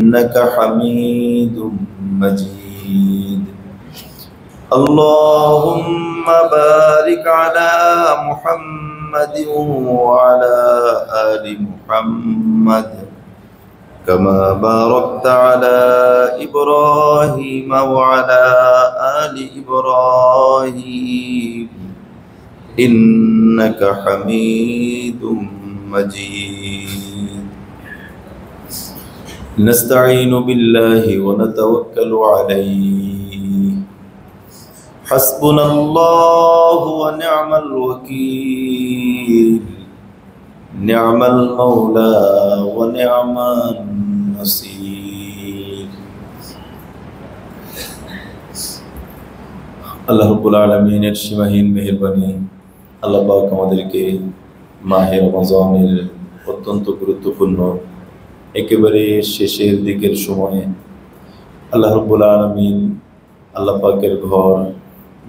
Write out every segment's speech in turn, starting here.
إنك حميد مجيد اللهم بارك على محمد وعلى آل محمد كما باركت على إبراهيم وعلى آل إبراهيم إنك حميد مجيد نستعين بالله ونتوكل عليه حسبنا الله ونعم الوكيل نعم المولى ونعم النصير আল্লাহ রাব্বুল আলামিনের সীমাহীন মেহেরবানি আল্লাহ পাক আমাদেরকে মাহে রমজানের অত্যন্ত গুরুত্বপূর্ণ একেবারে শেষের দিকের সময়ে আল্লাহ রাব্বুল আলামিন আল্লাহ পাকের ঘর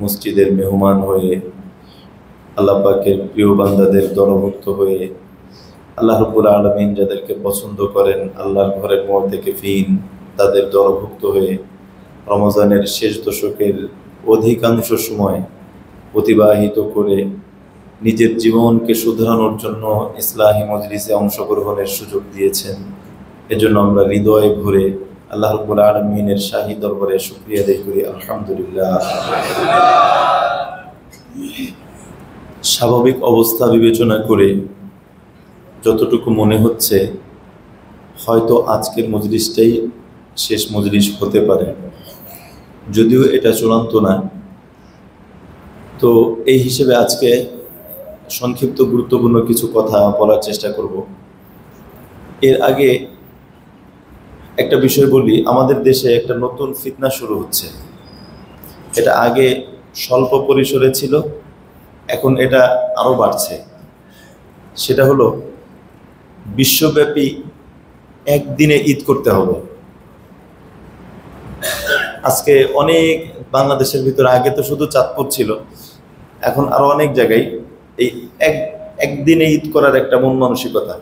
মসজিদের মেহমান হয়ে আল্লাহ পাকের প্রিয় বান্দাদের দলভুক্ত হয়ে আল্লাহ রাব্বুল আলামিন যাদেরকে পছন্দ করেন আল্লাহর ঘরের মুআতাকিফিন তাদের দলভুক্ত হয়ে রমজানের শেষ দশকের অধিকাংশ সময় অতিবাহিত করে নিজের জীবনকে শুধরানোর জন্য ইসলাহি মজলিসে অংশগ্রহণের সুযোগ দিয়েছেন। এজন্য আমরা হৃদয় ভরে আল্লাহ রাব্বুল আলামিনের শাহী দরবারে শুকরিয়া আদায় করি আলহামদুলিল্লাহ। স্বাভাবিক অবস্থা বিবেচনা করে যতটুকু মনে হচ্ছে হয়তো আজকের মজলিসটাই শেষ মজলিস হতে পারে, যদিও এটা চূড়ান্ত না। তো এই হিসেবে আজকে সংক্ষিপ্ত গুরুত্বপূর্ণ কিছু কথা বলার চেষ্টা করব। এর আগে একটা বিষয় বলি, আমাদের দেশে একটা নতুন ফিতনা শুরু হচ্ছে। এটা আগে স্বল্প পরিসরে ছিল, এখন এটা আরো বাড়ছে। সেটা হলো বিশ্বব্যাপী একদিনে ঈদ করতে হবে। আজকে অনেক বাংলাদেশের ভিতরে, আগে তো শুধু চাঁদপুর ছিল, এখন আরো অনেক জায়গায় এই একদিনে ঈদ করার একটা মন মানসিকতা,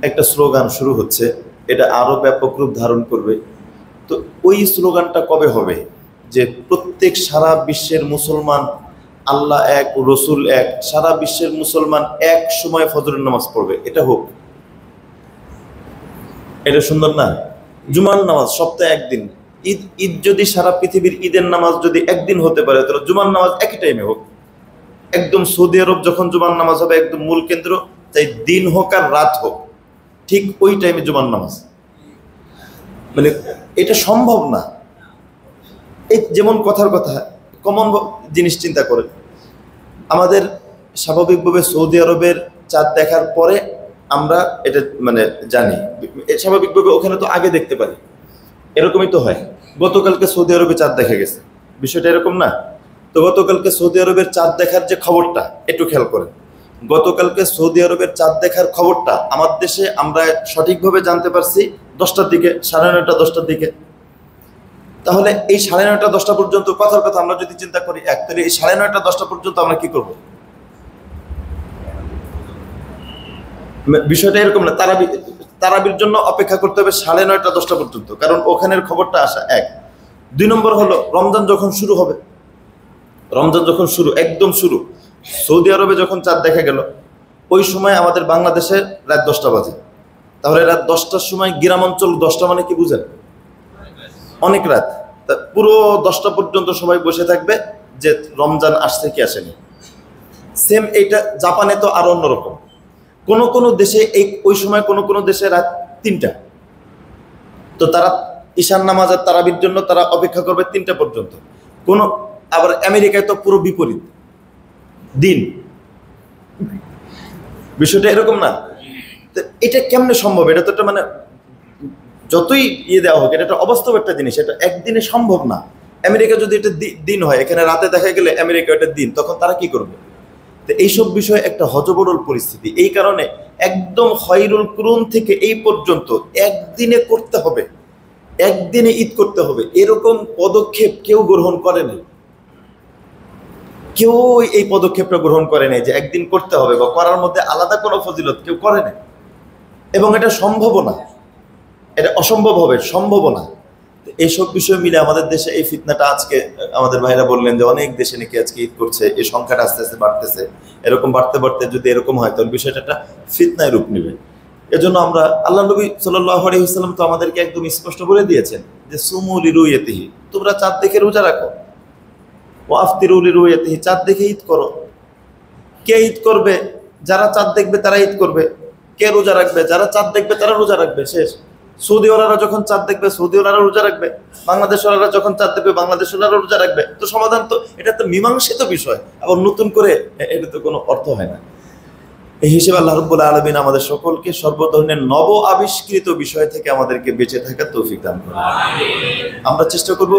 একটা স্লোগান শুরু হচ্ছে। এটা আরো ব্যাপক রূপ ধারণ করবে। তো ওই স্লোগানটা কবে হবে যে প্রত্যেক সারা বিশ্বের মুসলমান আল্লাহ এক, রসুল এক, সারা বিশ্বের মুসলমান এক সময় ফজরের নামাজ পড়বে, এটা হোক। এটা সুন্দর না? জুমার নামাজ সপ্তাহে একদিন। ঈদ যদি সারা পৃথিবীর ঈদের নামাজ যদি একদিন হতে পারে, তাহলে জুমার নামাজ একই টাইমে হোক। একদম সৌদি আরব যখন জুমার নামাজ হবে, একদম মূল কেন্দ্র, তাই দিন হোক আর রাত হোক, ঠিক ওই টাইমে জুমার নামাজ। মানে এটা সম্ভব না। এই যেমন কথার কথা, কমন জিনিস চিন্তা করেন, আমাদের স্বাভাবিকভাবে সৌদি আরবের চাঁদ দেখার পরে আমরা এটা মানে জানি, স্বাভাবিকভাবে ওখানে তো আগে দেখতে পারি, এরকমই তো হয়। গতকালকে সৌদি আরবে চাঁদ দেখা গেছে, বিষয়টা এরকম না? তো গতকালকে সৌদি আরবের চাঁদ দেখার যে খবরটা, একটু খেয়াল করেন, গতকালকে সৌদি আরবের চাঁদ দেখার খবরটা আমার দেশে আমরা সঠিকভাবে জানতে পারছি 10টার দিকে, 9:30 10টার দিকে। তাহলে এই 9:30 10টা পর্যন্ত, কথার কথা আমরা যদি চিন্তা করি তাহলে এই 9:30 10টা পর্যন্ত আমরা কি করব? বিষয়টা এরকম না। তারাবির জন্য অপেক্ষা করতে হবে 9:30 10টা পর্যন্ত, কারণ ওখানের খবরটা আসা এক। 2 নম্বর হলো রমজান যখন শুরু হবে, রমজান যখন শুরু, একদম শুরু, সৌদি আরবে যখন চাঁদ দেখা গেল, ওই সময় আমাদের বাংলাদেশে রাত 10টা বাজে। তাহলে রাত 10টার সময় গ্রাম অঞ্চল 10টা মানে কি বুঝেন? অনেক রাত। তা পুরো 10টা পর্যন্ত সবাই বসে থাকবে যে রমজান আসছে কি আসেনি। সেম এইটা জাপানে তো আরো অন্যরকম। কোন কোন দেশে ওই সময় কোন কোন দেশে রাত 3টা, তো তারা ঈশান নামাজ আর তারাবির জন্য তারা অপেক্ষা করবে 3টা পর্যন্ত। আবার আমেরিকায় তো পুরো বিপরীত দিন। বিষয়টা এরকম না? এটা কেমনে সম্ভব? এটা তো একটা মানে যতই দেওয়া হোক, এটা একটা অবাস্তব একটা জিনিস, এটা একদিনে সম্ভব না। আমেরিকা যদি এটা দিন হয়, এখানে রাতে দেখা গেলে আমেরিকা এটা দিন, তখন তারা কি করবে? তো এইসব বিষয়ে একটা হযবরল পরিস্থিতি। এই কারণে একদম খয়রুল কুরুন থেকে এই পর্যন্ত একদিনে করতে হবে, একদিনে ঈদ করতে হবে, এরকম পদক্ষেপ কেউ গ্রহণ করেনি। কেউ এই পদক্ষেপটা গ্রহণ করে নাই যে একদিন করতে হবে বা করার মধ্যে আলাদা কোনো ফজিলত কেউ করে নাই, এবং এটা সম্ভব না। এটা অসম্ভব হবে, সম্ভব না। এইসব বিষয় মিলে আমাদের দেশে এই ফিতনাটা, আজকে আমাদের ভাইরা বললেন যে অনেক দেশে নাকি আজকে ঈদ করছে, এই সংখ্যাটা আস্তে আস্তে বাড়তেছে। এরকম বাড়তে বাড়তে যদি এরকম হয় তাহলে বিষয়টা একটা ফিতনায় রূপ নেবে। এজন্য আমরা, আল্লাহ নবী সাল্লাল্লাহু আলাইহি ওয়াসাল্লাম তো আমাদেরকে একদম স্পষ্ট বলে দিয়েছেন যে সুমু লিরুয়াতিহি, তোমরা চাঁদ দেখে রোজা রাখো, ওয়া আফতিরু লিরুয়াতিহি, চাঁদ দেখে ঈদ করো। কে ঈদ করবে? যারা চাঁদ দেখবে তারা ঈদ করবে। কে রোজা রাখবে? যারা চাঁদ দেখবে তারা রোজা রাখবে, শেষ। সৌদিওয়ালারা যখন চাঁদ দেখবে সৌদিওয়ালারা রোজা রাখবে, বাংলাদেশওয়ালারা যখন চাঁদ দেখবে বাংলাদেশওয়ালারা রোজা রাখবে। তো সমাধান তো, এটা তো মীমাংসিত বিষয়, আবার নতুন করে এটা তো কোনো অর্থ হয় না। এই হিসেবে আল্লাহ রাব্বুল আলামিন আমাদের সকলকে সর্ব ধরনের নব আবিষ্কৃত বিষয় থেকে আমাদেরকে বেঁচে থাকার তৌফিক দান করুন। আমরা চেষ্টা করব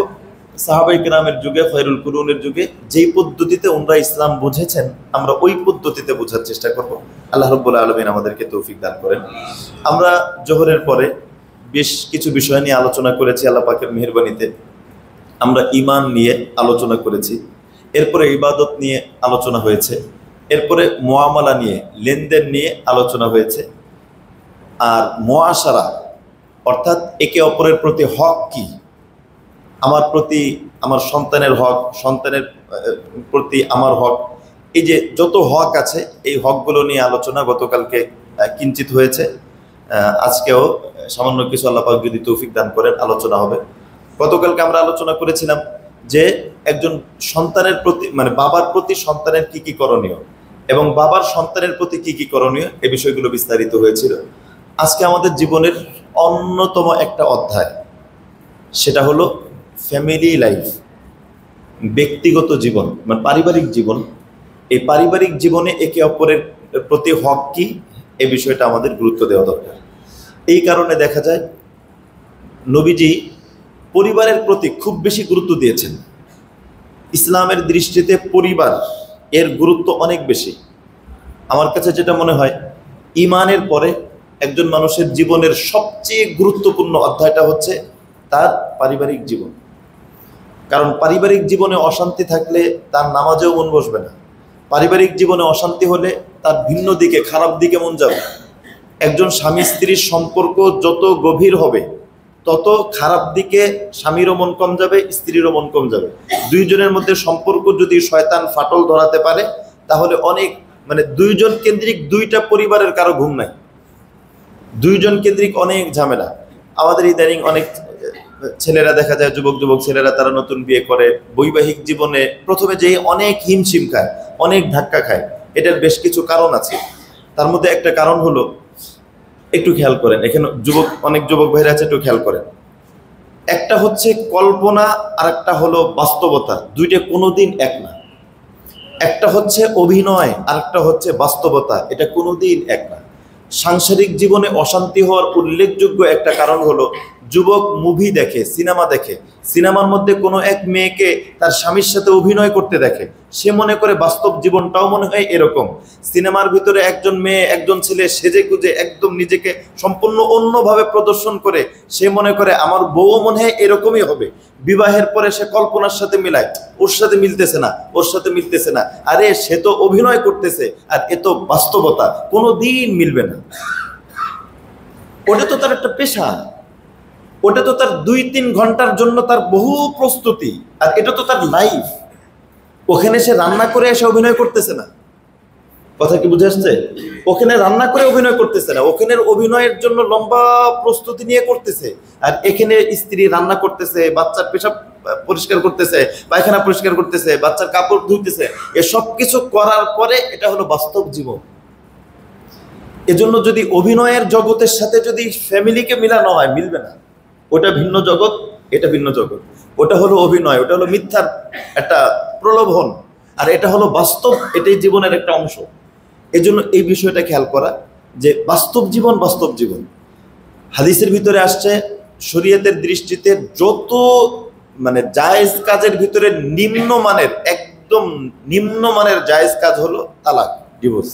সাহাবায়ে কেরামের যুগে, খয়রুল কুরুনের যুগে যেই পদ্ধতিতে ওনারা ইসলাম বুঝেছেন, আমরা ওই পদ্ধতিতে বোঝার চেষ্টা করব। আল্লাহ রাব্বুল আলামিন আমাদেরকে তৌফিক দান করেন। আমরা জোহরের পরে বেশ কিছু বিষয় নিয়ে আলোচনা করেছি আল্লাহ পাকের মেহেরবানিতে। আমরা ঈমান নিয়ে আলোচনা করেছি, এরপরে ইবাদত নিয়ে আলোচনা হয়েছে, এরপরে মুআমালা নিয়ে, লেনদেন নিয়ে আলোচনা হয়েছে, আর মুআশারা অর্থাৎ একে অপরের প্রতি হক কি, আমার প্রতি আমার সন্তানের হক, সন্তানের প্রতি আমার হক, এই যে যত হক আছে এই হকগুলো নিয়ে আলোচনা গতকালকে কিঞ্চিত হয়েছে। আজকেও সামান্য কিছু আল্লাহ পাক যদি তৌফিক দান করেন আলোচনা হবে। গতকালকে আমরা আলোচনা করেছিলাম যে একজন সন্তানের প্রতি, মানে বাবার প্রতি সন্তানের কি কি করণীয় এবং বাবার সন্তানের প্রতি কি কি করণীয়, এই বিষয়গুলো বিস্তারিত হয়েছিল। আজকে আমাদের জীবনের অন্যতম একটা অধ্যায়, সেটা হলো ফ্যামিলি লাইফ, ব্যক্তিগত জীবন, মানে পারিবারিক জীবন। এই পারিবারিক জীবনে একে অপরের প্রতি হক কি, এই বিষয়টা আমাদের গুরুত্ব দেওয়া দরকার। এই কারণে দেখা যায় নবীজি পরিবারের প্রতি খুব বেশি গুরুত্ব দিয়েছেন। ইসলামের দৃষ্টিতে পরিবার এর গুরুত্ব অনেক বেশি। আমার কাছে যেটা মনে হয়, ঈমানের পরে একজন মানুষের জীবনের সবচেয়ে গুরুত্বপূর্ণ অধ্যায়টা হচ্ছে তার পারিবারিক জীবন। কারণ পারিবারিক জীবনে অশান্তি থাকলে তার নামাজেও মন বসবে না। পারিবারিক জীবনে অশান্তি হলে তার ভিন্ন দিকে, খারাপ দিকে মন যাবে। একজন স্বামী স্ত্রীর সম্পর্ক যত গভীর হবে তত খারাপ দিকে স্বামীরও মন কম যাবে, স্ত্রীরও মন কম যাবে। দুইজনের মধ্যে সম্পর্ক যদি শয়তান ফাটল ধরাতে পারে তাহলে অনেক, মানে দুইজন কেন্দ্রিক দুইটা পরিবারের কারো ঘুম নাই, দুইজন কেন্দ্রিক অনেক ঝামেলা। আমাদের ইদানিং অনেক ছেলেরা দেখা যায়, যুবক ছেলেরা, তারা নতুন বিয়ে করে, বৈবাহিক জীবনে প্রথমে যেই অনেক হিমশিম খায়, অনেক ধাক্কা খায়। এটার বেশ কিছু কারণ আছে। তার মধ্যে একটা কারণ হলো, একটু খেয়াল করেন, এখানে অনেক যুবক ভাইরা আছে, একটু খেয়াল করেন। একটা হচ্ছে কল্পনা আর একটা হলো বাস্তবতা, দুইটা কোনোদিন এক না। একটা হচ্ছে অভিনয় আর একটা হচ্ছে বাস্তবতা, এটা কোনোদিন এক না। সাংসারিক জীবনে অশান্তি হওয়ার উল্লেখযোগ্য একটা কারণ হলো, যুবক মুভি দেখে, সিনেমা দেখে, সিনেমার মধ্যে কোনো এক মেয়েকে তার স্বামীর সাথে অভিনয় করতে দেখে, সে মনে করে বাস্তব জীবনটাও মনে হয় এরকম। সিনেমার ভিতরে একজন মেয়ে একজন ছেলে সেজে গুজে একদম নিজেকে সম্পূর্ণ অন্যভাবে প্রদর্শন করে, সে মনে করে আমার বউও মনে হয় এরকমই হবে। বিবাহের পরে সে কল্পনার সাথে মিলায়, ওর সাথে মিলতেছে না, ওর সাথে মিলতেছে না, আরে সে তো অভিনয় করতেছে আর এ তো বাস্তবতা, কোনো দিন মিলবে না। ওটা তো তার একটা পেশা, ওটা তো তার 2-3 ঘন্টার জন্য তার বহু প্রস্তুতি, আর এটা তো তার লাইফ। ওখানে সে রান্না করে এসে অভিনয় করতেছে না, কথা কি বুঝে আসছে? ওখানে রান্না করে অভিনয় করতেছে না, ওখানে অভিনয়ের জন্য লম্বা প্রস্তুতি নিয়ে করতেছে। আর এখানে স্ত্রী রান্না করতেছে, বাচ্চার পেশাব পরিষ্কার করতেছে, পায়খানা পরিষ্কার করতেছে, বাচ্চার কাপড় ধুইতেছে, এসব কিছু করার পরে এটা হলো বাস্তব জীবন। এজন্য যদি অভিনয়ের জগতের সাথে যদি ফ্যামিলিকে মিলানো হয়, মিলবে না। ওটা ভিন্ন জগৎ, এটা ভিন্ন জগৎ। ওটা হলো অভিনয়, ওটা হলো মিথ্যার একটা প্রলোভন, আর এটা হলো বাস্তব, এটাই জীবনের একটা অংশ। এজন্য এই বিষয়টা খেয়াল করা যে বাস্তব জীবন, বাস্তব জীবন। হাদিসের ভিতরে আসছে, শরীয়তের দৃষ্টিতে যত মানে জায়েজ কাজের ভিতরে নিম্নমানের, একদম নিম্নমানের জায়েজ কাজ হলো তালাক, ডিভোর্স।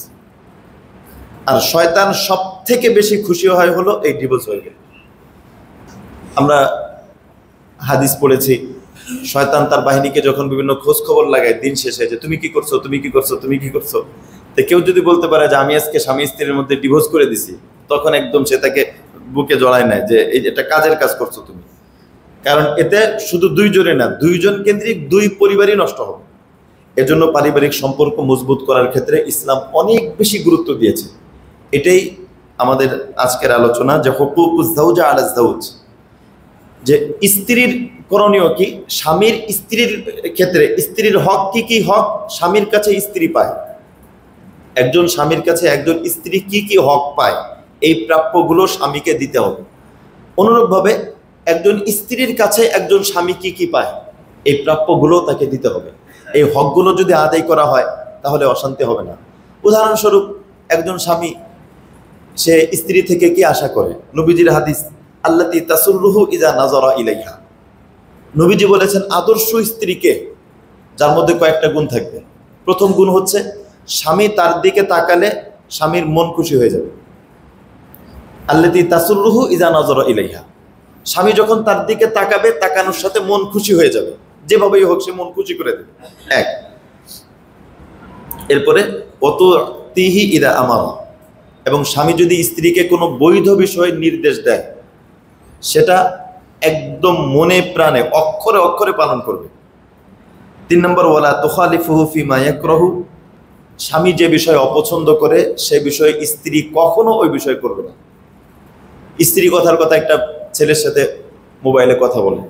আর শয়তান সব থেকে বেশি খুশি হয় হলো এই ডিভোর্স হয়ে গেলে। আমরা হাদিস পড়েছি, শয়তান তার বাহিনীকে যখন বিভিন্ন খোঁজ খবর লাগায় দিন শেষে, যে তুমি কি করছো, তুমি কি করছো, তুমি কি করছো, তো কেউ যদি বলতে পারে যে আমি আজকে স্বামী স্ত্রীর মধ্যে ডিভোর্স করে দিছি, তখন একদম সে তাকে বুকে জড়ায় নেয় যে এই এটা কাজের কাজ করছো তুমি, কারণ এতে শুধু দুইজনে না, দুইজন কেন্দ্রিক দুই পরিবারই নষ্ট হবে। এজন্য পারিবারিক সম্পর্ক মজবুত করার ক্ষেত্রে ইসলাম অনেক বেশি গুরুত্ব দিয়েছে। এটাই আমাদের আজকের আলোচনা, যে হুকুকুজ যাওজা আলা যাওজ, যে স্ত্রীর করণীয় কি, স্বামীর স্ত্রীর ক্ষেত্রে স্ত্রীর হক কি কি হক স্বামীর কাছে স্ত্রী পায়, একজন স্বামীর কাছে একজন স্ত্রী কি কি হক পায়, এই প্রাপ্যগুলো স্বামীকে দিতে হবে। অনুরূপভাবে একজন স্ত্রীর কাছে একজন স্বামী কি কি পায়, এই প্রাপ্যগুলো তাকে দিতে হবে। এই হকগুলো যদি আদায় করা হয় তাহলে অশান্তি হবে না। উদাহরণস্বরূপ একজন স্বামী সে স্ত্রী থেকে কি আশা করে, নবীজির হাদিস আল্লাতী তাসুররুহু ইযা নাযারা ইলাইহা, নবীজি বলেছেন আদর্শ স্ত্রীকে, যার মধ্যে কয়েকটা গুণ থাকবে। প্রথম গুণ হচ্ছে স্বামী তার দিকে তাকালে স্বামীর মন খুশি হয়ে যাবে। আল্লাতী তাসুররুহু ইযা নাযারা ইলাইহা, স্বামী যখন তার দিকে তাকাবে তাকানোর সাথে মন খুশি হয়ে যাবে, যেভাবেই হোক সে মন খুশি করে দেবে। এক, এরপরে অতুতিহি ইযা আমারা, এবং স্বামী যদি স্ত্রীকে কোনো বৈধ বিষয়ে নির্দেশ দেয় সেটা একদম মনে প্রাণে অক্ষরে অক্ষরে পালন করবে। 3 নম্বর, ওয়ালা তুখালিফুহু ফিমা ইয়াকরাহু, স্বামী যে বিষয়ে অপছন্দ করে সে বিষয়ে স্ত্রী কখনো ওই বিষয় করবে না। স্ত্রী কথার কথা একটা ছেলের সাথে মোবাইলে কথা বলে,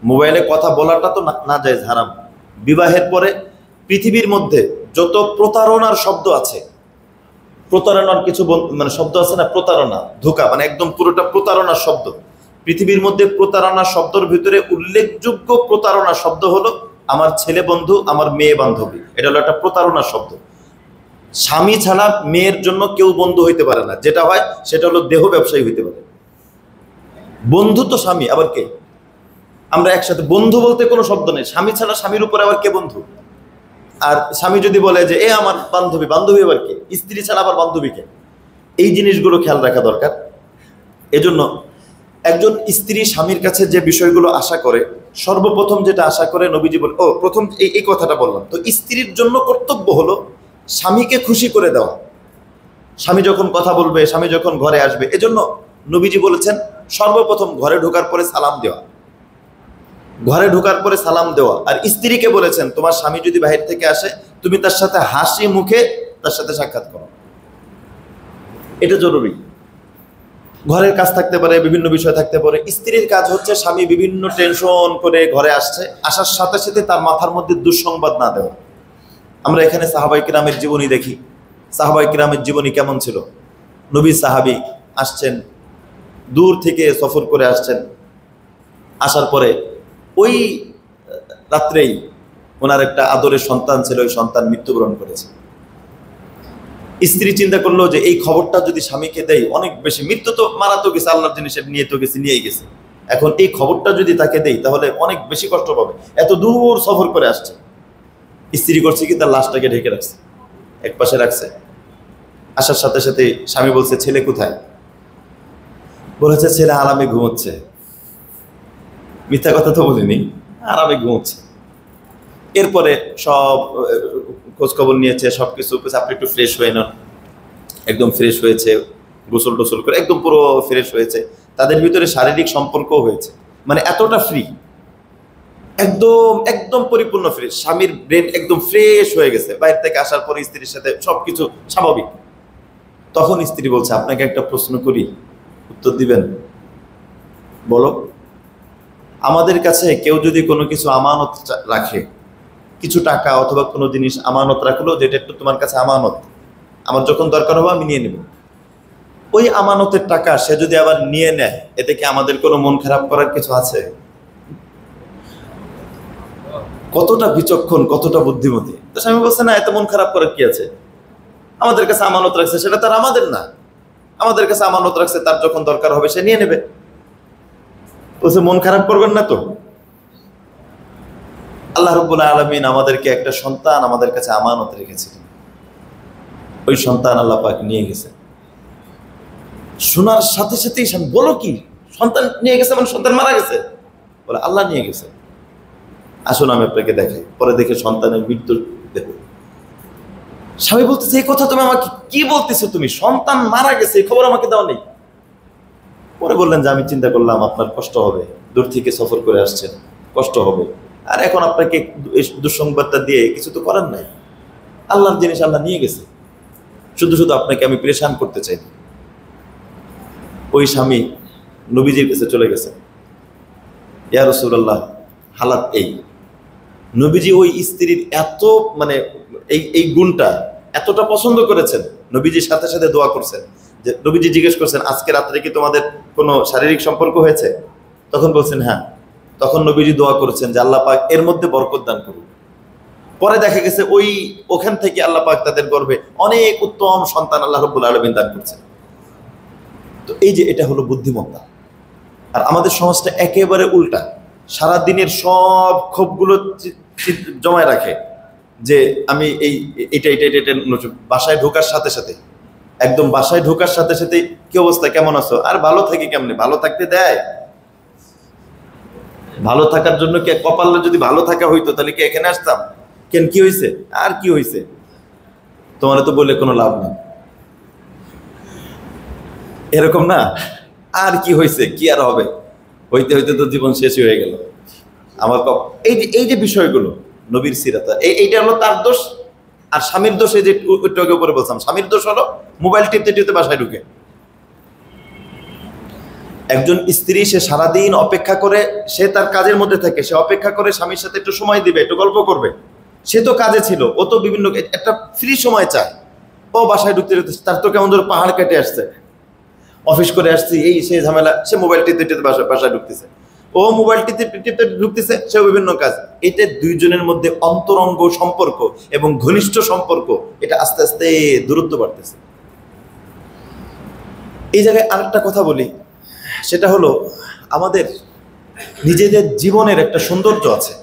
মোবাইলে কথা বলাটা তো না যায়, হারাম। বিবাহের পরে পৃথিবীর মধ্যে যত প্রতারণার শব্দ আছে, প্রতারণার কিছু মানে শব্দ আছে না, প্রতারণা, ধোঁকা, মানে একদম পুরোটা প্রতারণার শব্দ। পৃথিবীর মধ্যে প্রতারণার শব্দের ভিতরে উল্লেখযোগ্য প্রতারণার শব্দ হলো আমার ছেলে বন্ধু, আমার মেয়ে বান্ধবী, এটা হলো একটা প্রতারণার শব্দ। স্বামী ছাড়া মেয়ের জন্য কেউ বন্ধু হইতে পারে না, যেটা হয় সেটা হলো দেহ ব্যবসায়ী হইতে পারে। বন্ধু তো স্বামী, আবার কে? আমরা একসাথে, বন্ধু বলতে কোনো শব্দ নেই, স্বামী ছাড়া স্বামীর উপরে আবার কে বন্ধু? আর স্বামী যদি বলে যে এ আমার বান্ধবী, বান্ধবী আবার কে? স্ত্রী ছাড়া আবার বান্ধবীকে? এই জিনিসগুলো খেয়াল রাখা দরকার। এজন্য একজন স্ত্রী স্বামীর কাছে যে বিষয়গুলো আশা করে, সর্বপ্রথম যেটা আশা করে নবীজি বলে, প্রথম এই কথাটা বললাম তো, স্ত্রীর জন্য কর্তব্য হলো স্বামীকে খুশি করে দেওয়া। স্বামী যখন কথা বলবে, স্বামী যখন ঘরে আসবে, এজন্য নবীজি বলেছেন সর্বপ্রথম ঘরে ঢোকার পরে সালাম দেওয়া, ঘরে ঢোকার পরে সালাম দেওয়া। আর স্ত্রীকে বলেছেন তোমার স্বামী যদি বাহির থেকে আসে তুমি তার সাথে হাসি মুখে তার সাথে সাক্ষাৎ করো, এটা জরুরি। ঘরের কাজ থাকতে পারে, বিভিন্ন বিষয় থাকতে পারে। স্ত্রীর কাজ হচ্ছে স্বামী বিভিন্ন টেনশন করে ঘরে আসছে, আসার সাথে সাথে তার মাথার মধ্যে দুঃসংবাদ না দেওয়া। আমরা এখানে সাহাবায়ে কিরামের জীবনী দেখি, সাহাবায়ে কিরামের জীবনী কেমন ছিল। নবী সাহাবী আসছেন, দূর থেকে সফর করে আসছেন, আসার পরে ওই রাত্রেই ওনার একটা আদরের সন্তান ছিল, ওই সন্তান মৃত্যুবরণ করেছে। স্ত্রী চিন্তা করলো যে এই খবরটা যদি স্বামীকে দেয়, অনেক বেশি, মৃত্যু তো মারা তো গেছে, আল্লাহর জিনিসের নিয়ে তো গেছে, নিয়েই গেছে, এখন এই খবরটা যদি তাকে দেয় তাহলে অনেক বেশি কষ্ট পাবে, এত দূর সফর করে আসছে। স্ত্রী করছে কি, তার লাশটাকে ঢেকে রাখছে, এক পাশে রাখছে। আসার সাথে সাথে স্বামী বলছে ছেলে কোথায়? বলেছে ছেলে আরামে ঘুমোচ্ছে। মিথ্যা কথা তো বলিনি, আরামে ঘুমোচ্ছে। এরপরে সব খোঁজখবর নিয়েছে, সবকিছু, আপনি একটু ফ্রেশ হয়ে নেন। একদম ফ্রেশ হয়েছে, গোসল টোসল করে একদম পুরো ফ্রেশ হয়েছে। তাদের ভিতরে শারীরিক সম্পর্কও হয়েছে, মানে এতটা ফ্রি, একদম একদম পরিপূর্ণ ফ্রেশ। স্বামীর ব্রেন একদম ফ্রেশ হয়ে গেছে, বাইরে থেকে আসার পরে স্ত্রীর সাথে সবকিছু স্বাভাবিক। তখন স্ত্রী বলছে আপনাকে একটা প্রশ্ন করি, উত্তর দিবেন? বলো। আমাদের কাছে কেউ যদি কোনো কিছু আমানত রাখে, কিছু টাকা অথবা কোনো জিনিস আমানত রাখলো, যেটা একটু তোমার কাছে আমানত, আমার যখন দরকার হবে আমি নিয়ে নেব, ওই আমানতের টাকা সে যদি আবার নিয়ে নেয়, এতে কি আমাদের কোনো মন খারাপ করার কিছু আছে? কতটা বিচক্ষণ, কতটা বুদ্ধিমতী। তো স্বামী বলছে না, এত মন খারাপ করার কি আছে, আমাদের কাছে আমানত রাখছে, সেটা তার আমাদের না, আমাদের কাছে আমানত রাখছে, তার যখন দরকার হবে সে নিয়ে নেবে। বলছে মন খারাপ করবেন না তো। আল্লাহ রাব্বুল আলামিন আমাদেরকে একটা সন্তান আমাদের কাছে আমানত রেখেছিলেন, ওই সন্তান আল্লাহ পাক নিয়ে গেছে। শোনার সাথে সাথেই স্বামী বলো কি, সন্তান নিয়ে গেছে মানে সন্তান মারা গেছে? বলে আল্লাহ নিয়ে গেছে। আসুন আমি আপনাকে দেখাই। পরে দেখে সন্তানের মৃত্যু দেহ। স্বামী বলতেছে এই কথা তুমি আমাকে কি বলতেছো, তুমি সন্তান মারা গেছে এই খবর আমাকে দেওয়া নেই? পরে বললেন যে আমি চিন্তা করলাম আপনার কষ্ট হবে, দূর থেকে সফর করে আসছেন, কষ্ট হবে, আর এখন আপনাকে এই দুঃসংবাদটা দিয়ে কিছু তো করার নাই, আল্লাহর জিনিস আল্লাহ নিয়ে গেছে, শুধু শুধু আপনাকে আমি পরেশান করতে চাই না। ওই স্বামী নবীজির কাছে চলে গেছে, ইয়া রাসূলুল্লাহ হালাত এই। নবীজি ওই স্ত্রীর এত মানে এই গুণটা এতটা পছন্দ করেছেন, নবীজির সাথে সাথে দোয়া করছেন। যে নবীজি জিজ্ঞেস করছেন আজকে রাত্রে কি তোমাদের কোনো শারীরিক সম্পর্ক হয়েছে? তখন বলছেন হ্যাঁ। তখন নবীজি দোয়া করেছেন যে আল্লাহ পাক এর মধ্যে বরকত দান করুন। পরে দেখা গেছে ওখান থেকে আল্লাহ পাক তাদের গর্ভে অনেক উত্তম সন্তান আল্লাহ রাব্বুল আলামিন দান করছেন। তো এই যে এটা হলো বুদ্ধিমত্তা। আর আমাদের সমাজটা একেবারে উল্টা, সারা দিনের সব ক্ষোভগুলো জমায় রাখে যে আমি এটা বাসায় ঢোকার সাথে সাথে একদম বাসায় ঢোকার সাথে সাথে কি অবস্থা, কেমন আছো, আর ভালো থাকি কেমনে, ভালো থাকতে দেয়? ভালো থাকার জন্য কি কপালে যদি ভালো থাকা হইতো তাহলে কি এখানে আসতাম? কেন কি হয়েছে, আর কি হয়েছে, তোমার তো বলে কোনো লাভ নেই, এরকম না? আর কি হয়েছে, কি আর হবে, হইতে হইতে তো জীবন শেষই হয়ে গেল আমার এই যে বিষয়গুলো নবীর সিরাত, এইটা হলো তার দোষ। আর স্বামীর দোষ, এই যে ওইটাকে উপরে বলছিলাম, স্বামীর দোষ হলো মোবাইল টিপতে টিপতে বাসায় ঢুকে। একজন স্ত্রী সে সারাদিন অপেক্ষা করে, সে তার কাজের মধ্যে থাকে, সে অপেক্ষা করে স্বামীর সাথে একটু সময় দিবে, একটু গল্প করবে। সে তো কাজে ছিল, ও তো বিভিন্ন একটা ফ্রি সময় চায়। ও বাসায় ঢুকতে ঢুকতে তার তো কেমন ধরে পাহাড় কেটে আসছে, অফিস করে আসছি এই সেই ঝামেলা, সে মোবাইল টিপতে টিপতে বাসায় ঢুকতেছে, ও মোবাইল টিপতে টিপতে ঢুকতেছে, সে বিভিন্ন কাজ। এটা দুইজনের মধ্যে অন্তরঙ্গ সম্পর্ক এবং ঘনিষ্ঠ সম্পর্ক, এটা আস্তে আস্তে দূরত্ব বাড়তেছে। এই জায়গায় আরেকটা কথা বলি, সেটা হলো আমাদের নিজেদের জীবনের একটা সৌন্দর্য আছে।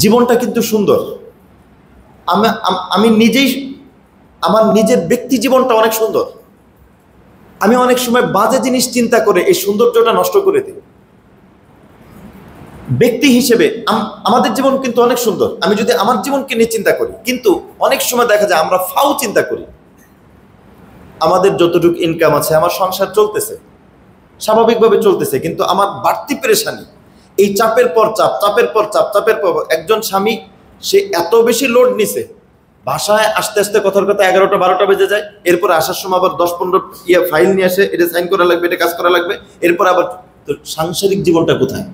জীবনটা কিন্তু সুন্দর। আমি নিজেই আমার নিজের ব্যক্তি জীবনটা অনেক সুন্দর। আমি অনেক সময় বাজে জিনিস চিন্তা করে এই সৌন্দর্যটা নষ্ট করে দিই। ব্যক্তি হিসেবে আমাদের জীবন কিন্তু অনেক সুন্দর, আমি যদি আমার জীবনকে নিয়ে চিন্তা করি। কিন্তু অনেক সময় দেখা যায় আমরা ফাউ চিন্তা করি। আমাদের যতটুকু ইনকাম আছে, আমার সংসার চলতেছে, স্বাভাবিকভাবে চলতেছে, কিন্তু আমার বাড়তি পেরেশানি, এই চাপের পর চাপ, চাপের পর চাপ, চাপের পর। একজন স্বামী সে এত বেশি লোড নিছে, বাসায় আসতে আসতে কথার কথা 11টা 12টা বেজে যায়। এরপর আসার সময় আবার 10-15 ফাইল নিয়ে আসে, এটা সাইন করা লাগবে, এটা কাজ করা লাগবে। এরপর আবার তো সাংসারিক জীবনটা কোথায়?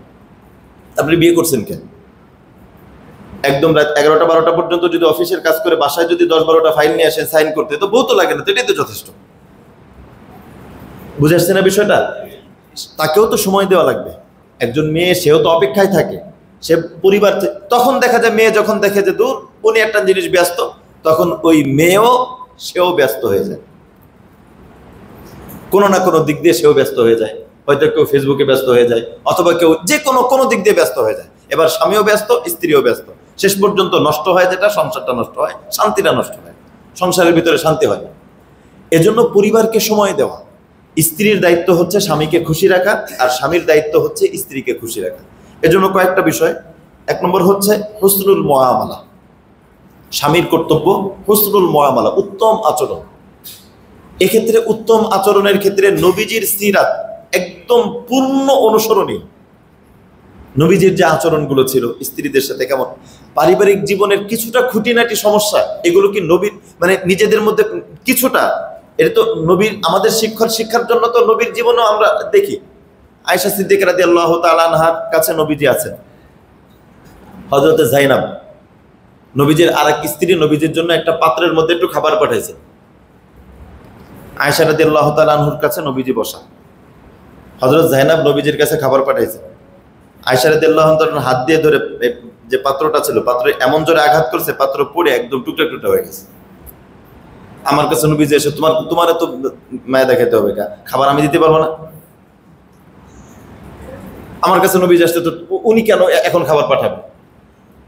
আপনি বিয়ে করছেন কেন? একদম রাত 11টা 12টা পর্যন্ত যদি অফিসের কাজ করে বাসায় যদি 10-12টা ফাইল নিয়ে আসেন সাইন করতে, তো বউ তো লাগে না, তো এটাই তো যথেষ্ট। বুঝে আসছে না বিষয়টা? তাকেও তো সময় দেওয়া লাগবে। একজন মেয়ে, সেও তো অপেক্ষায় থাকে, সে পরিবার। তখন দেখা যায় মেয়ে যখন দেখে যে দূর উনি একটা জিনিস ব্যস্ত, তখন ওই মেয়েও সেও ব্যস্ত হয়ে যায়, কোনো না কোনো দিক দিয়ে সেও ব্যস্ত হয়ে যায়। হয়তো কেউ ফেসবুকে ব্যস্ত হয়ে যায়, অথবা কেউ যে কোনো দিক দিয়ে ব্যস্ত হয়ে যায়। এবার স্বামীও ব্যস্ত, স্ত্রীও ব্যস্ত, শেষ পর্যন্ত নষ্ট হয় যেটা, সংসারটা নষ্ট হয়, শান্তিটা নষ্ট হয়, সংসারের ভিতরে শান্তি হয় না। এজন্য পরিবারকে সময় দেওয়া। স্ত্রীর দায়িত্ব হচ্ছে স্বামীকে খুশি রাখা, আর স্বামীর দায়িত্ব হচ্ছে স্ত্রীকে খুশি রাখা। এজন্য কয়েকটা বিষয়। 1 নম্বর হচ্ছে হুসনুল মুআমালা। স্বামীর কর্তব্য হুসনুল মুআমালা, উত্তম আচরণ। এক্ষেত্রে উত্তম আচরণের ক্ষেত্রে নবীজির সিরাত একদম পূর্ণ অনুসরণীয়। নবীজির যে আচরণগুলো ছিল স্ত্রীদের সাথে, কেমন পারিবারিক জীবনের কিছুটা খুঁটিনাটি সমস্যা, এগুলো কি নবীর মানে নিজেদের মধ্যে কিছুটা, এটা তো নবীর আমাদের শিক্ষার জন্য তো নবীর জীবনও আমরা দেখি। আয়েশা সিদ্দিকা রাদিয়াল্লাহু তাআলা আনহার কাছে নবীজি আছেন, হযরতে যায়েনব নবীজির আরেক স্ত্রী নবীজির জন্য একটা পাত্রের মধ্যে একটু খাবার পাঠাইছে। আয়েশা রাদিয়াল্লাহু তাআলা আনহার কাছে নবীজি বসা, হযরত যায়েনব নবীজির কাছে খাবার পাঠাইছে। আয়েশা রাদিয়াল্লাহু তাআলা হাত দিয়ে ধরে যে পাত্রটা ছিল, পাত্রে এমন জোরে আঘাত করছে, পাত্র পড়ে একদম টুকরা টুকরা হয়ে গেছে। আমার কাছে নবীজি এসে তোমার তো মায়া দেখাতে হবে, খাবার আমি দিতে পারবো না? আমার কাছে নবীজি আসতে, তো উনি কেন এখন খাবার পাঠাবে?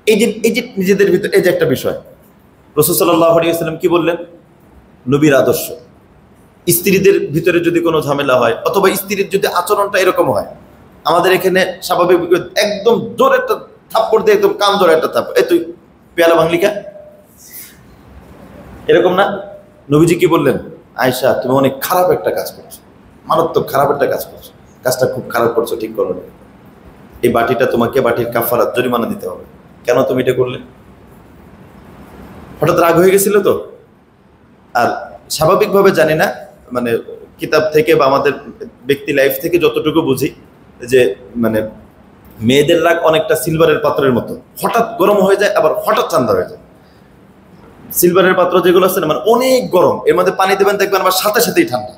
এই যে নিজেদের ভিতরে এই যে একটা বিষয়। রাসূল সাল্লাল্লাহু আলাইহি ওয়াসাল্লাম কি বললেন? নবীর আদর্শ। স্ত্রীদের ভিতরে যদি কোনো ঝামেলা হয়, অথবা স্ত্রীর যদি আচরণটা এরকম হয়, আমাদের এখানে স্বাভাবিক একদম জোরে একটা থাপ্পড় দিয়ে, একদম কান ধরে একটা থাপ্পড়, এই তুই পেয়ালা ভাঙলি কা, এরকম না? নবীজি কি বললেন? আয়েশা তুমি অনেক খারাপ একটা কাজ করছো, মারাত্মক খারাপ একটা কাজ করছো, কাজটা খুব খারাপ করছো, ঠিক করো না, এই বাটিটা তোমাকে বাটির কাফারাত জরিমানা দিতে হবে, কেন তুমি এটা করলে? হঠাৎ রাগ হয়ে গেছিল তো। আর স্বাভাবিকভাবে জানি না, মানে কিতাব থেকে বা আমাদের ব্যক্তি লাইফ থেকে যতটুকু বুঝি যে মানে মেয়েদের রাগ অনেকটা সিলভারের পাত্রের মতো, হঠাৎ গরম হয়ে যায় আবার হঠাৎ ঠান্ডা হয়ে যায়। সিলভারের পাত্র যেগুলো আছে না, মানে অনেক গরম, এর মধ্যে পানি দেবেন দেখবেন আবার সাথে সাথেই ঠান্ডা,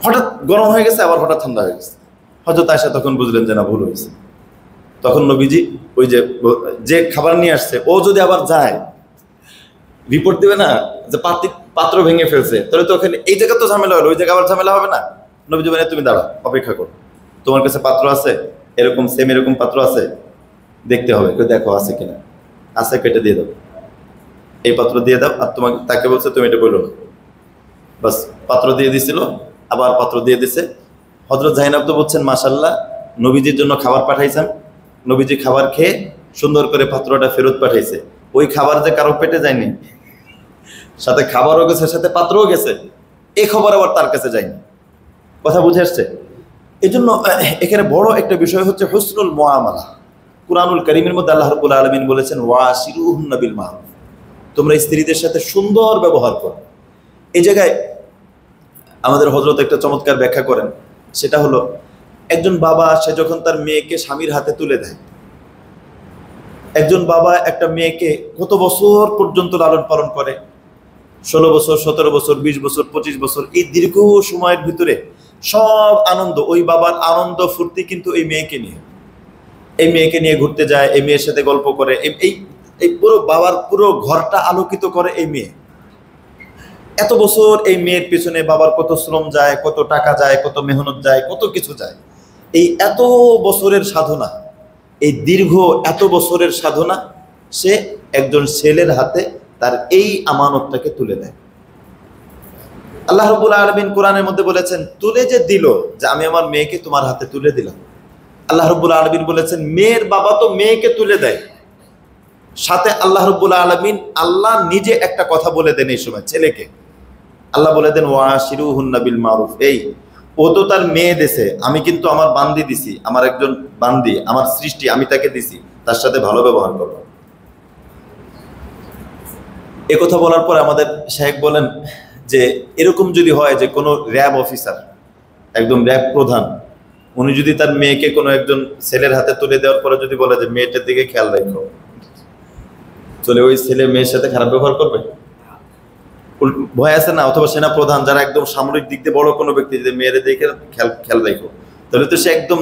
হঠাৎ গরম হয়ে গেছে আবার হঠাৎ ঠান্ডা হয়ে গেছে। হযরত আয়েশা তখন বুঝলেন যে না, ভুল হয়েছে। তখন নবীজি ওই যে খাবার নিয়ে আসছে ও যদি আবার যায় রিপোর্ট দিবে না যে পাত্র ভেঙে ফেলছে, তাহলে তো ওখানে এই জায়গা তো ঝামেলা হলো, ওই জায়গা আবার ঝামেলা হবে না। নবীজি বলেন তুমি দাঁড়াও, অপেক্ষা করো, তোমার কাছে পাত্র আছে এরকম সেম এরকম পাত্র আছে, দেখতে হবে, দেখো আছে কিনা, আছে কেটে দিয়ে দাও, এই পাত্র দিয়ে দাও। আর তোমাকে তাকে বলছে তুমি এটা বললো না, বাস পাত্র দিয়ে দিছিল, আবার পাত্র দিয়ে দিছে। হযরত জাইনাব তো বলছেন মাশাআল্লাহ, নবীজির জন্য খাবার পাঠাইছেন, নবীজি খাবার খেয়ে সুন্দর করে পাত্রটা ফেরত পাঠাইছে। ওই খাবার যে কারো পেটে যায়নি, সাথে খাবারও গেছে সাথে পাত্রও গেছে, এই খবর আবার তার কাছে যায়নি। কথা বুঝে আসছে? এই জন্য এখানে বড় একটা বিষয় হচ্ছে হুসনুল মুআমালা। কুরআনুল কারীমের মধ্যে আল্লাহ রাব্বুল আলামিন বলেছেন ওয়াশিরুহুন্না বিল মারুফ, তোমরা স্ত্রীদের সাথে সুন্দর ব্যবহার করো। এই জায়গায় আমাদের হযরত একটা চমৎকার ব্যাখ্যা করেন, সেটা হলো একজন বাবা সে যখন তার মেয়েকে স্বামীর হাতে তুলে দেয়, একজন বাবা একটা মেয়েকে কত বছর পর্যন্ত লালন পালন করে, 16 বছর 17 বছর 20 বছর 25 বছর, এই দীর্ঘ সময়ের ভিতরে সব আনন্দ, ওই বাবার আনন্দ ফুর্তি কিন্তু এই মেয়েকে নিয়ে ঘুরতে যায়, এই মেয়ের সাথে গল্প করে, এই পুরো বাবার পুরো ঘরটা আলোকিত করে এই মেয়ে। এত বছর এই মেয়ের পেছনে বাবার কত শ্রম যায়, কত টাকা যায়, কত মেহনত যায়, কত কিছু যায়। এই এত বছরের সাধনা, এই দীর্ঘ এত বছরের সাধনা সে একজন ছেলের হাতে তার এই আমানতটাকে তুলে দেয়। আল্লাহ রাব্বুল আলামিন কোরআনের মধ্যে বলেছেন তুলে যে দিল, যে আমি আমার মেয়েকে তোমার হাতে তুলে দিলাম। আল্লাহ রাব্বুল আলামিন বলেছেন মেয়ের বাবা তো মেয়েকে তুলে দেয়, সাথে আল্লাহ রাব্বুল আলামিন আল্লাহ নিজে একটা কথা বলে দেন এই সময় ছেলেকে। আল্লাহ বলে দেন ওয়াশিরুহুন্না বিল মারুফ, এই ও তো তার মেয়ে দেশে, আমি কিন্তু আমার বান্দি দিছি, আমার একজন বান্দি, আমার সৃষ্টি, আমি তাকে দিছি, তার সাথে ভালো ব্যবহার করবো। এ কথা বলার পর আমাদের শায়েখ বলেন যে এরকম যদি হয় যে কোনো র্যাব অফিসার, একদম র্যাব প্রধান, উনি যদি তার মেয়েকে কোনো একজন ছেলের হাতে তুলে দেওয়ার পরে যদি বলে যে মেয়েটার দিকে খেয়াল রাখো, চলে ওই ছেলে মেয়ের সাথে খারাপ ব্যবহার করবে? ভয় আছে না? অথবা সেনা প্রধান, যারা একদম সামরিক দিক দিয়ে বড় কোনো ব্যক্তি, যদি মেয়ের দিকে খেয়াল রাখো, তাহলে তো সে একদম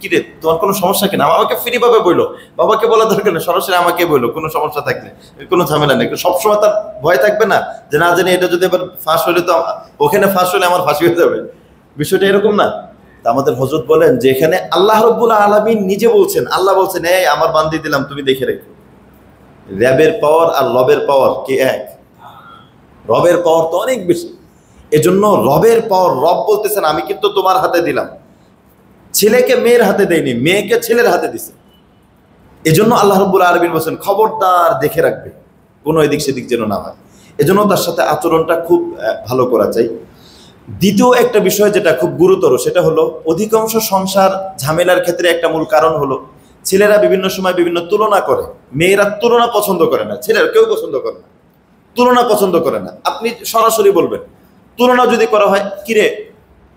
কিরে তোমার কোনো সমস্যা কিনা, আমাকে ফ্রি ভাবে বললো, বাবাকে বলা দরকার নেই, সরাসরি আমাকে বললো, কোনো সমস্যা থাকলে কোনো ঝামেলা নেই। সবসময় তার ভয় থাকবে না যে না জানি এটা যদি এবার ফাঁস হলে তো ওখানে ফাঁস হলে আমার ফাঁসি হয়ে যাবে, বিষয়টা এরকম না। আমাদের হযরত বলেন যে এখানে আল্লাহ রাব্বুল আলামিন নিজে বলছেন, আল্লাহ বলছেন এই আমার বান্দি দিলাম, তুমি দেখে রেখো। র্যাবের পাওয়ার আর লবের পাওয়ার কি এক? রবের পাওয়ার তো অনেক বেশি। এজন্য রবের পাওয়ার, রব বলতেছেন আমি কিন্তু তোমার হাতে দিলাম, ছেলেকে মেয়ের হাতে দেয়নি, মেয়েকে ছেলের হাতে দিছে। এজন্য আল্লাহ রাব্বুল আলামিন বলেন খবরদার দেখে রাখবে, কোনো এদিক সেদিক যেন না হয়। এজন্য তার সাথে আচরণটা খুব ভালো করা চাই। দ্বিতীয় একটা বিষয় যেটা খুব গুরুতর, সেটা হলো অধিকাংশ সংসার ঝামেলার ক্ষেত্রে একটা মূল কারণ হলো ছেলেরা বিভিন্ন সময় বিভিন্ন তুলনা করে। মেয়েরা তুলনা পছন্দ করে না, ছেলেরা কেউ পছন্দ করে না, তুলনা পছন্দ করে না। আপনি সরাসরি বলবেন, তুলনা যদি করা হয় কিরে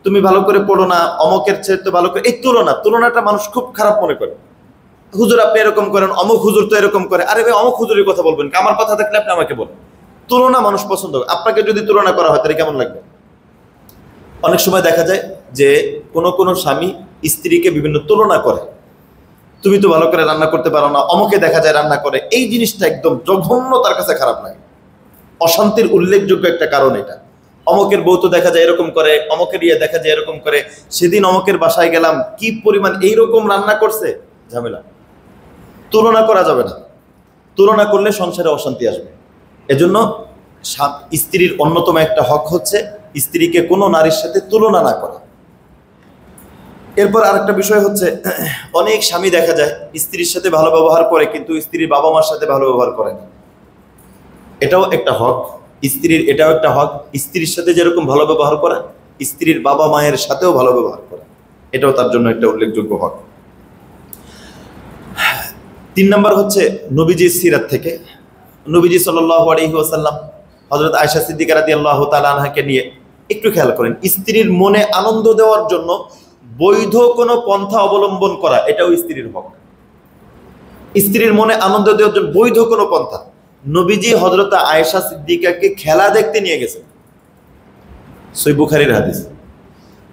তুমি ভালো করে পড়ো না, অমকের চেয়ে তো ভালো করে, এই তুলনাটা মানুষ খুব খারাপ মনে করে। হুজুর আপনি এরকম করেন, অমুক হুজুর তো এরকম করে, আরে ভাই অমুক হুজুরের কথা বলবেন, আমার কথা থাকলে আপনি আমাকে বলেন। তুলনা মানুষ পছন্দ করে। আপনাকে যদি তুলনা করা হয় তাহলে কেমন লাগবে? অনেক সময় দেখা যায় যে কোনো স্বামী স্ত্রীকে বিভিন্ন তুলনা করে, তুমি তো ভালো করে রান্না করতে পারো না, অমুকে দেখা যায় রান্না করে। এই জিনিসটা একদম জঘন্য, তার কাছে খারাপ লাগে, অশান্তির উল্লেখযোগ্য একটা কারণ এটা। অমকের বউ তো দেখা যায় এরকম করে, অমকের দেখা যায় এরকম করে, সেদিন অমকের বাসায় গেলাম কি পরিমাণ এইরকম রান্না করছে, ঝামেলা। তুলনা করা যাবে না, তুলনা করলে সংসারে অশান্তি আসবে। এজন্য স্ত্রীর অন্যতম একটা হক হচ্ছে স্ত্রীকে কোনো নারীর সাথে তুলনা না করা। এরপর আরেকটা বিষয় হচ্ছে অনেক স্বামী দেখা যায় স্ত্রীর সাথে ভালো ব্যবহার করে কিন্তু স্ত্রীর বাবা মার সাথে ভালো ব্যবহার করে না। এটাও একটা হক। স্ত্রীর এটাও একটা হক, স্ত্রীর সাথে যেরকম ভালো ব্যবহার করা, স্ত্রীর বাবা মায়ের সাথেও ভালো ব্যবহার করা, এটাও তার জন্য একটা উল্লেখযোগ্য হক। 3 নম্বর হচ্ছে নবীজির সিরাত থেকে। নবীজি সাল্লাল্লাহু আলাইহি ওয়াসাল্লাম হযরত আয়েশা সিদ্দিকা রাদিয়াল্লাহু তাআলা আনহাকে নিয়ে একটু খেয়াল করেন, স্ত্রীর মনে আনন্দ দেওয়ার জন্য বৈধ কোনো পন্থা অবলম্বন করা, এটাও স্ত্রীর হক। স্ত্রীর মনে আনন্দ দেওয়ার জন্য বৈধ কোনো পন্থা। নবীজি হযরত আয়েশা সিদ্দিকাকে খেলা দেখতে নিয়ে গেছেন, সহিহ বুখারীর হাদিস।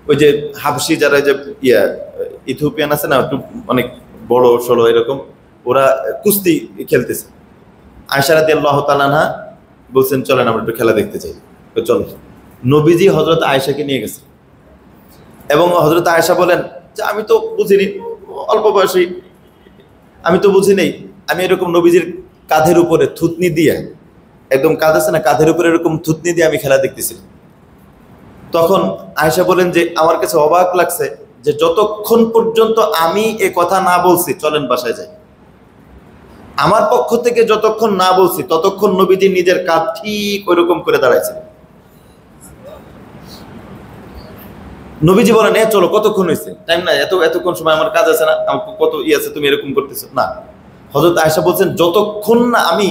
ওই যে হাবশি যারা যে ইথিওপিয়ান আছে না, একটু অনেক বড় সড়ো এরকম, ওরা কুস্তি খেলতেছে। আয়েশা রাদিয়াল্লাহু তাআলা আনহা বলছেন চলেন আমরা একটু খেলা দেখতে চাই, তো চলো। নবীজি হযরত আয়েশাকে নিয়ে গেছেন এবং হযরত আয়েশা বলেন যে আমি তো বুঝিনি, অল্প বয়সী, আমি তো বুঝি নেই। আমি এরকম নবীজির কাঁধের উপরে থুতনি দিয়ে, একদম কাঁধ আছে না, কাঁধের উপরে এরকম থুতনি দিয়ে আমি খেলা দেখতেছিলাম। তখন আয়েশা বলেন যে আমার কাছে অবাক লাগছে যে যতক্ষণ পর্যন্ত আমি এ কথা না বলছি চলেন বাসায় যাই, আমার পক্ষ থেকে যতক্ষণ না বলছি ততক্ষণ নবীজি নিজের কাঁধ ঠিক ওইরকম করে দাঁড়াইছিলেন। নবীজি বলেন এ চলো, কতক্ষণ হয়েছে, টাইম না, এতক্ষণ সময় আমার কাজ আছে না, আমার কত আছে, তুমি এরকম করতেছো না। হযরত আয়েশা বলছেন যতক্ষণ না আমি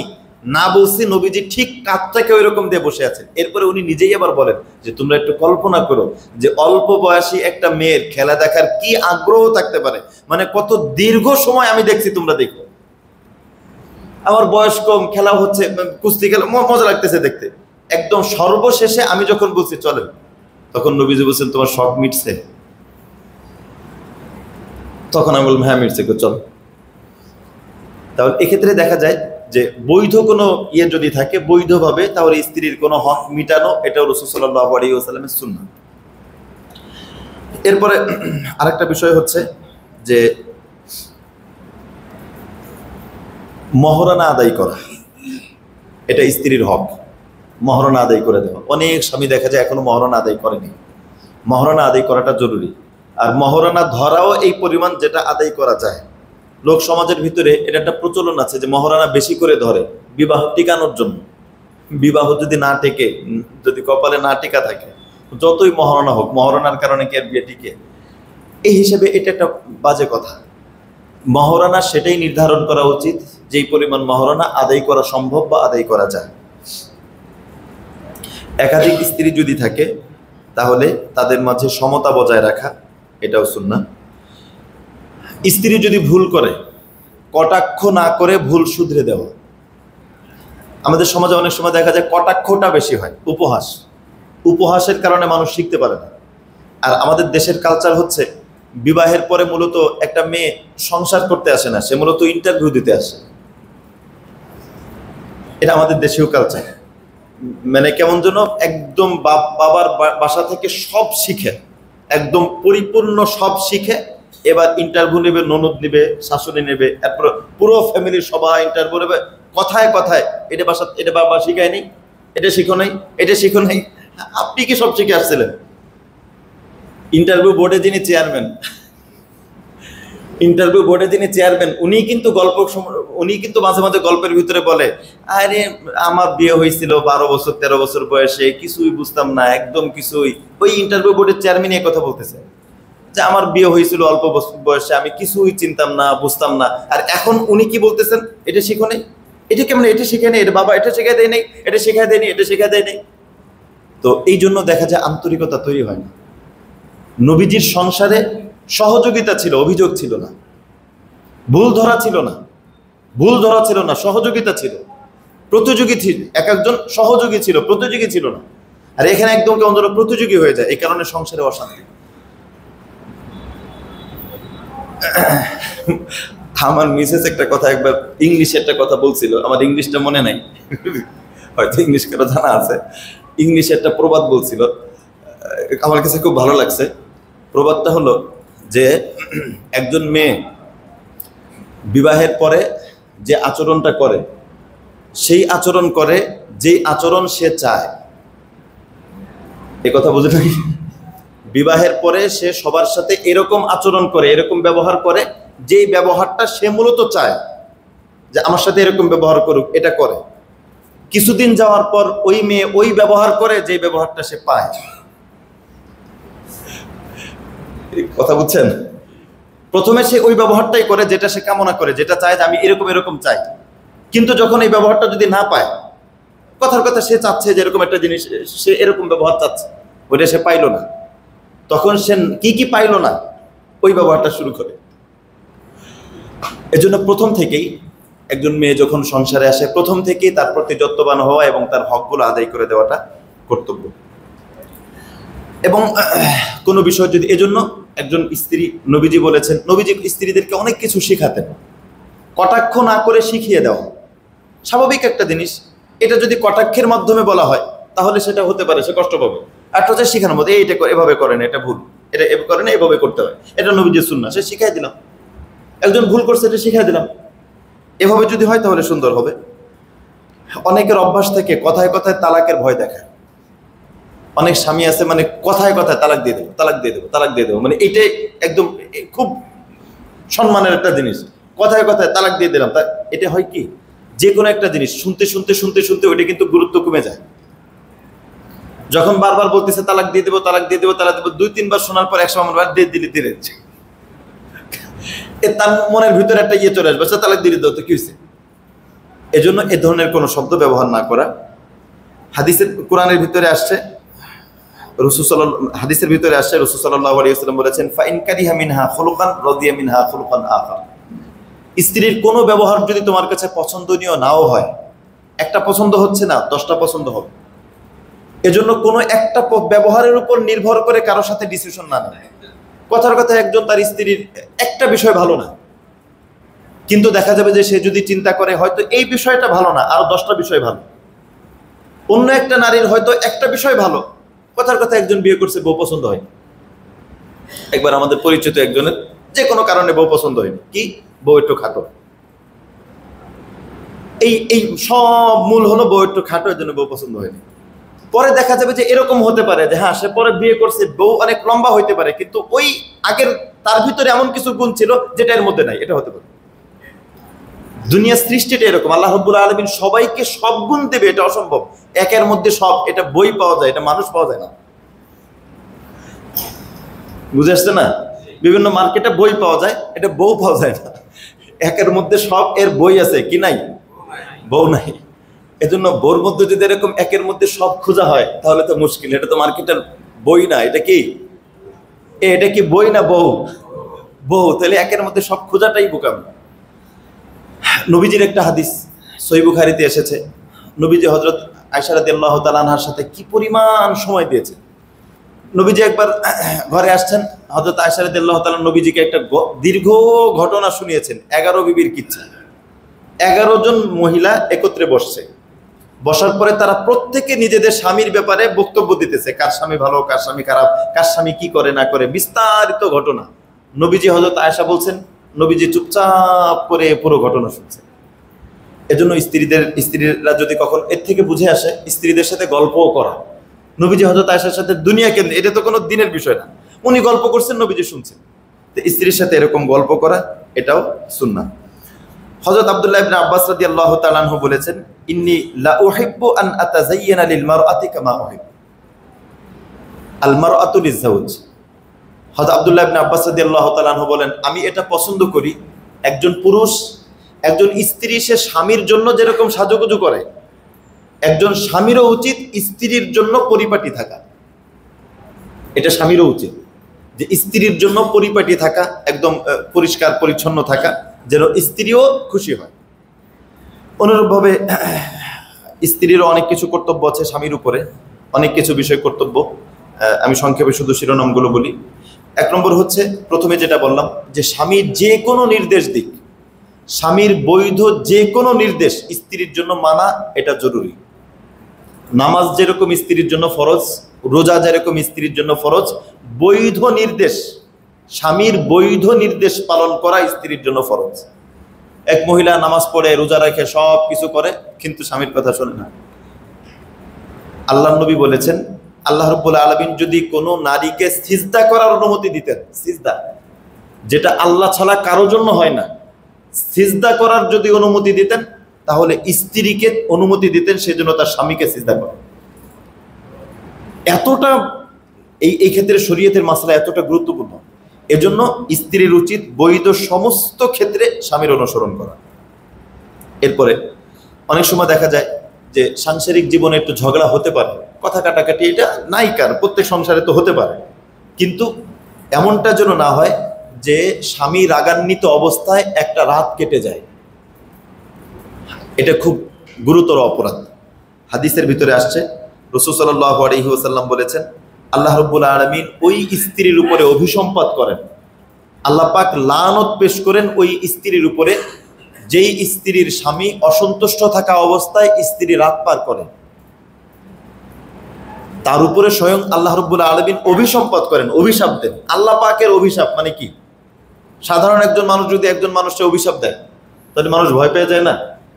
না বলছি নবীজি ঠিক কাঁধটাকে ওইরকম দিয়ে বসে আছেন। এরপরে উনি নিজেই আবার বলেন যে তোমরা একটু কল্পনা করো যে অল্প বয়সী একটা মেয়ের খেলা দেখার কি আগ্রহ থাকতে পারে, মানে কত দীর্ঘ সময় আমি দেখছি, তোমরা দেখো। আমার বয়স কম, খেলা হচ্ছে, কুস্তি খেলা মজা লাগতেছে দেখতে। একদম সর্বশেষে আমি যখন বলছি চলেন, তখন নবীজি বলছেন তোমার শখ মিটছে? তখন আমি বললাম হ্যাঁ মিটছে, চল। তাহলে এক্ষেত্রে দেখা যায় যে বৈধ কোনো যদি থাকে বৈধভাবে, তাহলে স্ত্রীর কোনো হক মিটানো, এটাও রাসূল সাল্লাল্লাহু আলাইহি ওয়াসাল্লামের সুন্নাহ। এরপরে আরেকটা বিষয় হচ্ছে যে মহরানা আদায় করা, এটা স্ত্রীর হক। মহরানা আদায় করে দেওয়া, অনেক স্বামী দেখা যায় এখনো মহরানা আদায় করেনি। মহরানা আদায় করাটা জরুরি। আর মহরানা ধরাও এই পরিমাণ যেটা আদায় করা যায়। লোক সমাজের ভিতরে এটা একটা প্রচলন আছে যে মহরানা বেশি করে ধরে বিবাহ টিকানোর জন্য। বিবাহ যদি না টেকে, যদি কপালে না টিকা থাকে, যতই মহরানা হোক, মহরানার কারণে কি আর বিয়ে টিকে? এই হিসেবে এটা একটা বাজে কথা। মহরানা সেটাই নির্ধারণ করা উচিত যেই পরিমাণ মহরানা আদায় করা সম্ভব বা আদায় করা যায়। একাধিক স্ত্রী যদি থাকে তাহলে তাদের মাঝে সমতা বজায় রাখা, এটাও সুন্নাহ। স্ত্রী যদি ভুল করে কটাক্ষ না করে ভুল শুধরে দেওয়া। আমাদের সমাজে অনেক সময় দেখা যায় কটাক্ষটা বেশি হয়, উপহাসের কারণে মানুষ শিখতে পারে না। আর আমাদের দেশের কালচার হচ্ছে বিবাহের পরে মূলত একটা মেয়ে সংসার করতে আসে না, সে মূলত ইন্টারভিউ দিতে আসে। এটা আমাদের দেশীয় কালচার। মানে কেমন যেন একদম বাবার বাসা থেকে সব শিখে, একদম পরিপূর্ণ সব শিখে এবার ইন্টারভিউ নেবে, ননদ নেবে, শাশুড়ি নেবে, এরপর পুরো ফ্যামিলির সবাই ইন্টারভিউ নেবে। কথায় কথায় এটা বাবা শিখায় নেই, এটা শিখো নাই, এটা শিখো নাই। আপনি কি সব শিখে আসছিলেন? ইন্টারভিউ বোর্ডে যিনি চেয়ারম্যান, উনি কিন্তু মাঝে মাঝে গল্পের ভিতরে বলে, আরে আমার বিয়ে হয়েছিল 12 বছর 13 বছর বয়সে, কিছুই বুঝতাম না, একদম কিছুই। ওই ইন্টারভিউ বোর্ডের চেয়ারম্যান এই কথা বলতেছে যে আমার বিয়ে হয়েছিল অল্প বয়সে, আমি কিছুই চিনতাম না, বুঝতাম না। আর এখন উনি কি বলতেছেন, এটা শিখো নাই, এটা কেমন, এটা শিখে নেই, এটা বাবা এটা শেখায় দেয় নাই, এটা শেখায় দেয়নি, এটা শেখায় দেয় নাই। তো এই জন্য দেখা যায় আন্তরিকতা তৈরি হয় না। নবীজির সংসারে সহযোগিতা ছিল, অভিযোগ ছিল না, ভুল ধরা ছিল না, সহযোগিতা ছিল, প্রতিযোগী ছিল। এক একজন সহযোগী ছিল, প্রতিযোগী ছিল না। আর এখানে একদম কেমন যেন প্রতিযোগী হয়ে যায়, এই কারণে সংসারে অশান্তি। আমার মিসেস একটা কথা একবার ইংলিশে একটা কথা বলছিল, আমার ইংলিশটা মনে নাই, হয়তো ইংলিশ কারো জানা আছে। ইংলিশে একটা প্রবাদ বলছিল, আমার কাছে খুব ভালো লাগছে। প্রবাদটা হলো যে একজন মেয়ে বিবাহের পরে যে আচরণটা করে, সেই আচরণ করে যেই আচরণ সে চায়। এই কথা বুঝে নাকি? বিবাহের পরে সে সবার সাথে এরকম আচরণ করে, এরকম ব্যবহার করে যেই ব্যবহারটা সে মূলত চায় যে আমার সাথে এরকম ব্যবহার করুক, এটা করে। কিছুদিন যাওয়ার পর ওই মেয়ে ওই ব্যবহার করে যে ব্যবহারটা সে পায়। কথা বুঝছেন? প্রথমে সে ওই ব্যবহারটাই করে যেটা সে কামনা করে, যেটা চায় যে আমি এরকম এরকম চাই। কিন্তু যখন এই ব্যবহারটা যদি না পায়, কথার কথা সে চাচ্ছে যে এরকম একটা জিনিস, সে এরকম ব্যবহার চাচ্ছে, ওইটা সে পাইলো না, তখন সে কি পাইলো না, ওই ব্যবহারটা শুরু করে। এজন্য প্রথম থেকেই একজন মেয়ে যখন সংসারে আসে, প্রথম থেকেই তার প্রতি যত্নবান হওয়া এবং তার হকগুলো আদায় করে দেওয়াটা কর্তব্য। এবং কোনো বিষয় যদি, এজন্য একজন স্ত্রী, নবীজি বলেছেন, নবীজি স্ত্রীদেরকে অনেক কিছু শিখাতেন, কটাক্ষ না করে শিখিয়ে দেওয়া স্বাভাবিক একটা জিনিস। এটা যদি কটাক্ষের মাধ্যমে বলা হয় তাহলে সেটা হতে পারে সে কষ্ট পাবে, আর তো শিখানোর মধ্যে এইটা এভাবে করেন, এটা ভুল, এটা করে না, এভাবে করতে হয়, এটা নবীজির সুন্নাহ, সে শিখাই দিলাম। একজন ভুল করছে, এটা শিখাই দিলাম, এভাবে যদি হয় তাহলে সুন্দর হবে। অনেকের অভ্যাস থেকে কথায় কথায় তালাকের ভয় দেখায়। অনেক স্বামী আছে মানে কথায় কথায় তালাক দিয়ে দেবো, তালাক দিয়ে দেবো, তালাক দিয়ে দেবো, মানে এটাই একদম খুব সম্মানের একটা জিনিস, কথায় কথায় তালাক দিয়ে দিলাম। তা এটা হয় কি, যে কোনো একটা জিনিস শুনতে শুনতে শুনতে শুনতে ওইটা কিন্তু গুরুত্ব কমে যায়। যখন বারবার বলতেছে তালাক দিয়ে দেবো, তালাক দিয়ে দেবো, তালাক দেবো, 2-3 বার শোনার পর এক সময় দিয়ে দিলে দিয়ে দিচ্ছে, তার মনের ভিতরে একটা ইয়ে চলে আসবে, তালাক দিয়ে দেবো তো কি হয়েছে। এজন্য এ ধরনের কোনো শব্দ ব্যবহার না করা। হাদিসের কোরআনের ভিতরে আসছে, হাদিসের ভিতরে আসছে, রাসূল সাল্লাল্লাহু আলাইহি ওয়াসাল্লাম বলেছেন, ফাইন কারিহা মিনহা খুলুকান রাদিয়া মিনহা খুলুকান আখার। স্ত্রীর কোনো ব্যবহার যদি তোমার কাছে পছন্দনীয় নাও হয়, একটা পছন্দ হচ্ছে না, 10টা পছন্দ হবে। এজন্য কোনো একটা ব্যবহারের উপর নির্ভর করে কারোর সাথে ডিসিশন না নেয়। কথার কথা একজন তার স্ত্রীর একটা বিষয় ভালো না, কিন্তু দেখা যাবে যে সে যদি চিন্তা করে হয়তো এই বিষয়টা ভালো না, আরো 10টা বিষয় ভালো। অন্য একটা নারীর হয়তো একটা বিষয় ভালো, কথার কথা একজন বিয়ে করছে, বউ পছন্দ হয়নি। একবার আমাদের পরিচিত একজনের যে কোনো কারণে বউ পছন্দ হয়নি, কি বউ একটু খাটো, এই সব মূল হলো বউ একটু খাটো, এর জন্য বউ পছন্দ হয়নি। পরে দেখা যাবে যে এরকম হতে পারে যে হ্যাঁ, সে পরে বিয়ে করছে, বউ অনেক লম্বা হইতে পারে, কিন্তু ওই আগের তার ভিতরে এমন কিছু গুণ ছিল যেটা এর মধ্যে নাই, এটা হতে পারে। দুনিয়ার সৃষ্টিটা এরকম, আল্লাহ রাব্বুল আলামিন সবাইকে সব গুণ দেবে এটা অসম্ভব। একের মধ্যে সব, এটা বই পাওয়া যায়, এটা মানুষ পাওয়া যায় না। বুঝে আসছে না? বিভিন্ন মার্কেটে বই পাওয়া যায়, এটা বউ পাওয়া যায় না। একের মধ্যে সব, এর বই আছে কি নাই? বউ নাই। এজন্য বউর মধ্যে যদি এরকম একের মধ্যে সব খোঁজা হয় তাহলে তো মুশকিল। এটা তো মার্কেটের বই না, এটা কি? এটা কি বই না বউ? বউ। তাহলে একের মধ্যে সব খোঁজাটাই বোকামি। নবীজির একটা হাদিস সহিহ বুখারীতে এসেছে, নবীজি হযরত আয়েশা রাদিয়াল্লাহু তাআলা আনহার সাথে কি পরিমাণ সময় দিয়েছে। নবীজি একবার ঘরে আসছেন, হযরত আয়েশা রাদিয়াল্লাহু তাআলা নবীজিকে একটা দীর্ঘ ঘটনা শুনিয়েছেন, 11 বিবির কিচ্ছা। 11 জন মহিলা একত্রে বসছে, বসার পরে তারা প্রত্যেকে নিজেদের স্বামীর ব্যাপারে বক্তব্য দিতেছে, কার স্বামী ভালো, কার স্বামী খারাপ, কার স্বামী কি করে না করে, বিস্তারিত ঘটনা। নবীজি হযরত আয়েশা বলছেন, নবীজি চুপচাপ করে পুরো ঘটনা শুনছেন। এজন্য স্ত্রীরা যদি কখন এর থেকে বুঝে আসে, স্ত্রীদের সাথে গল্পও করা। নবীজি হযরত আয়েশার সাথে দুনিয়া কেন, এটা তো কোনো দিনের বিষয় না, উনি গল্প করছেন, নবীজি শুনছেন। তো স্ত্রীর সাথে এরকম গল্প করা এটাও সুন্নাহ। হযরত আব্দুল্লাহ ইবনে আব্বাস রাদিয়াল্লাহু তাআলা আনহু বলেছেন, ইন্নী লা উহিব্বু আন আতাযায়্যানা লিল মারআতি কামা উহিব আল মারআতু লিয-যাওজ। হযরত আব্দুল্লাহ ইবনে আব্বাস রাদিয়াল্লাহু তাআলা আনহু বলেন, আমি এটা পছন্দ করি, একজন পুরুষ, একজন স্ত্রী সে স্বামীর জন্য যেরকম সাজুগুজু করে, একজন স্বামীরও উচিত স্ত্রীর জন্য পরিপাটি থাকা। এটা স্বামীরও উচিত যে স্ত্রীর জন্য পরিপাটি থাকা, একদম পরিষ্কার পরিচ্ছন্ন থাকা, যেন স্ত্রীও খুশি হয়। অনুরূপভাবে স্ত্রীরও অনেক কিছু কর্তব্য আছে স্বামীর উপরে, অনেক কিছু বিষয় কর্তব্য। আমি সংক্ষেপে শুধু শিরোনামগুলো বলি। 1 নম্বর হচ্ছে, প্রথমে যেটা বললাম যে স্বামীর যে কোনো নির্দেশ দিক, স্বামীর বৈধ যে কোনো নির্দেশ স্ত্রীর জন্য মানা এটা জরুরি। নামাজ যেরকম স্ত্রীর জন্য ফরজ, রোজা যেরকম স্ত্রীর জন্য ফরজ, বৈধ নির্দেশ, স্বামীর বৈধ নির্দেশ পালন করা স্ত্রীর জন্য ফরজ। এক মহিলা নামাজ পড়ে, রোজা রাখে, সব কিছু করে, কিন্তু স্বামীর কথা শোনে না। আল্লাহর নবী বলেছেন, আল্লাহ রাব্বুল আলামিন যদি কোনো নারীকে সিজদা করার অনুমতি দিতেন, সিজদা যেটা আল্লাহ ছাড়া কারোর জন্য হয় না, সিজদা করার যদি অনুমতি দিতেন, তাহলে স্ত্রীকে অনুমতি দিতেন সেজন্য তার স্বামীকে সিজদা করে। এতটা এই ক্ষেত্রে শরীয়তের মাসলা এতটা গুরুত্বপূর্ণ। এজন্য স্ত্রীর উচিত বৈধ সমস্ত ক্ষেত্রে স্বামীর অনুসরণ করা। এরপরে অনেক সময় দেখা যায় যে সাংসারিক জীবনে একটু ঝগড়া হতে পারে, কথা কাটাকাটি, এটা নায়িকার প্রত্যেক সংসারে তো হতে পারে, কিন্তু এমনটা যেন না হয় যে স্বামী রাগান্বিত অবস্থায় একটা রাত কেটে যায়। এটা খুব গুরুতর অপরাধ। হাদিসের ভিতরে আসছে, রাসূল সাল্লাল্লাহু আলাইহি ওয়াসাল্লাম বলেছেন, আল্লাহ রাব্বুল আলামিন ওই স্ত্রীর উপরে অভিসম্পাত করেন, আল্লাহ পাক লানত পেশ করেন ওই স্ত্রীর উপরে যেই স্ত্রীর স্বামী অসন্তুষ্ট থাকা অবস্থায় স্ত্রী রাত পার করে, তার উপরে স্বয়ং আল্লাহ রাব্বুল আলামিন অভিসম্পাত করেন, অভিশাপ দেন। আল্লাহ পাকের অভিশাপ মানে কি? সাধারণ একজন মানুষ যদি একজন মানুষকে অভিশাপ দেয় তাহলে মানুষ ভয় পেয়ে যায় না,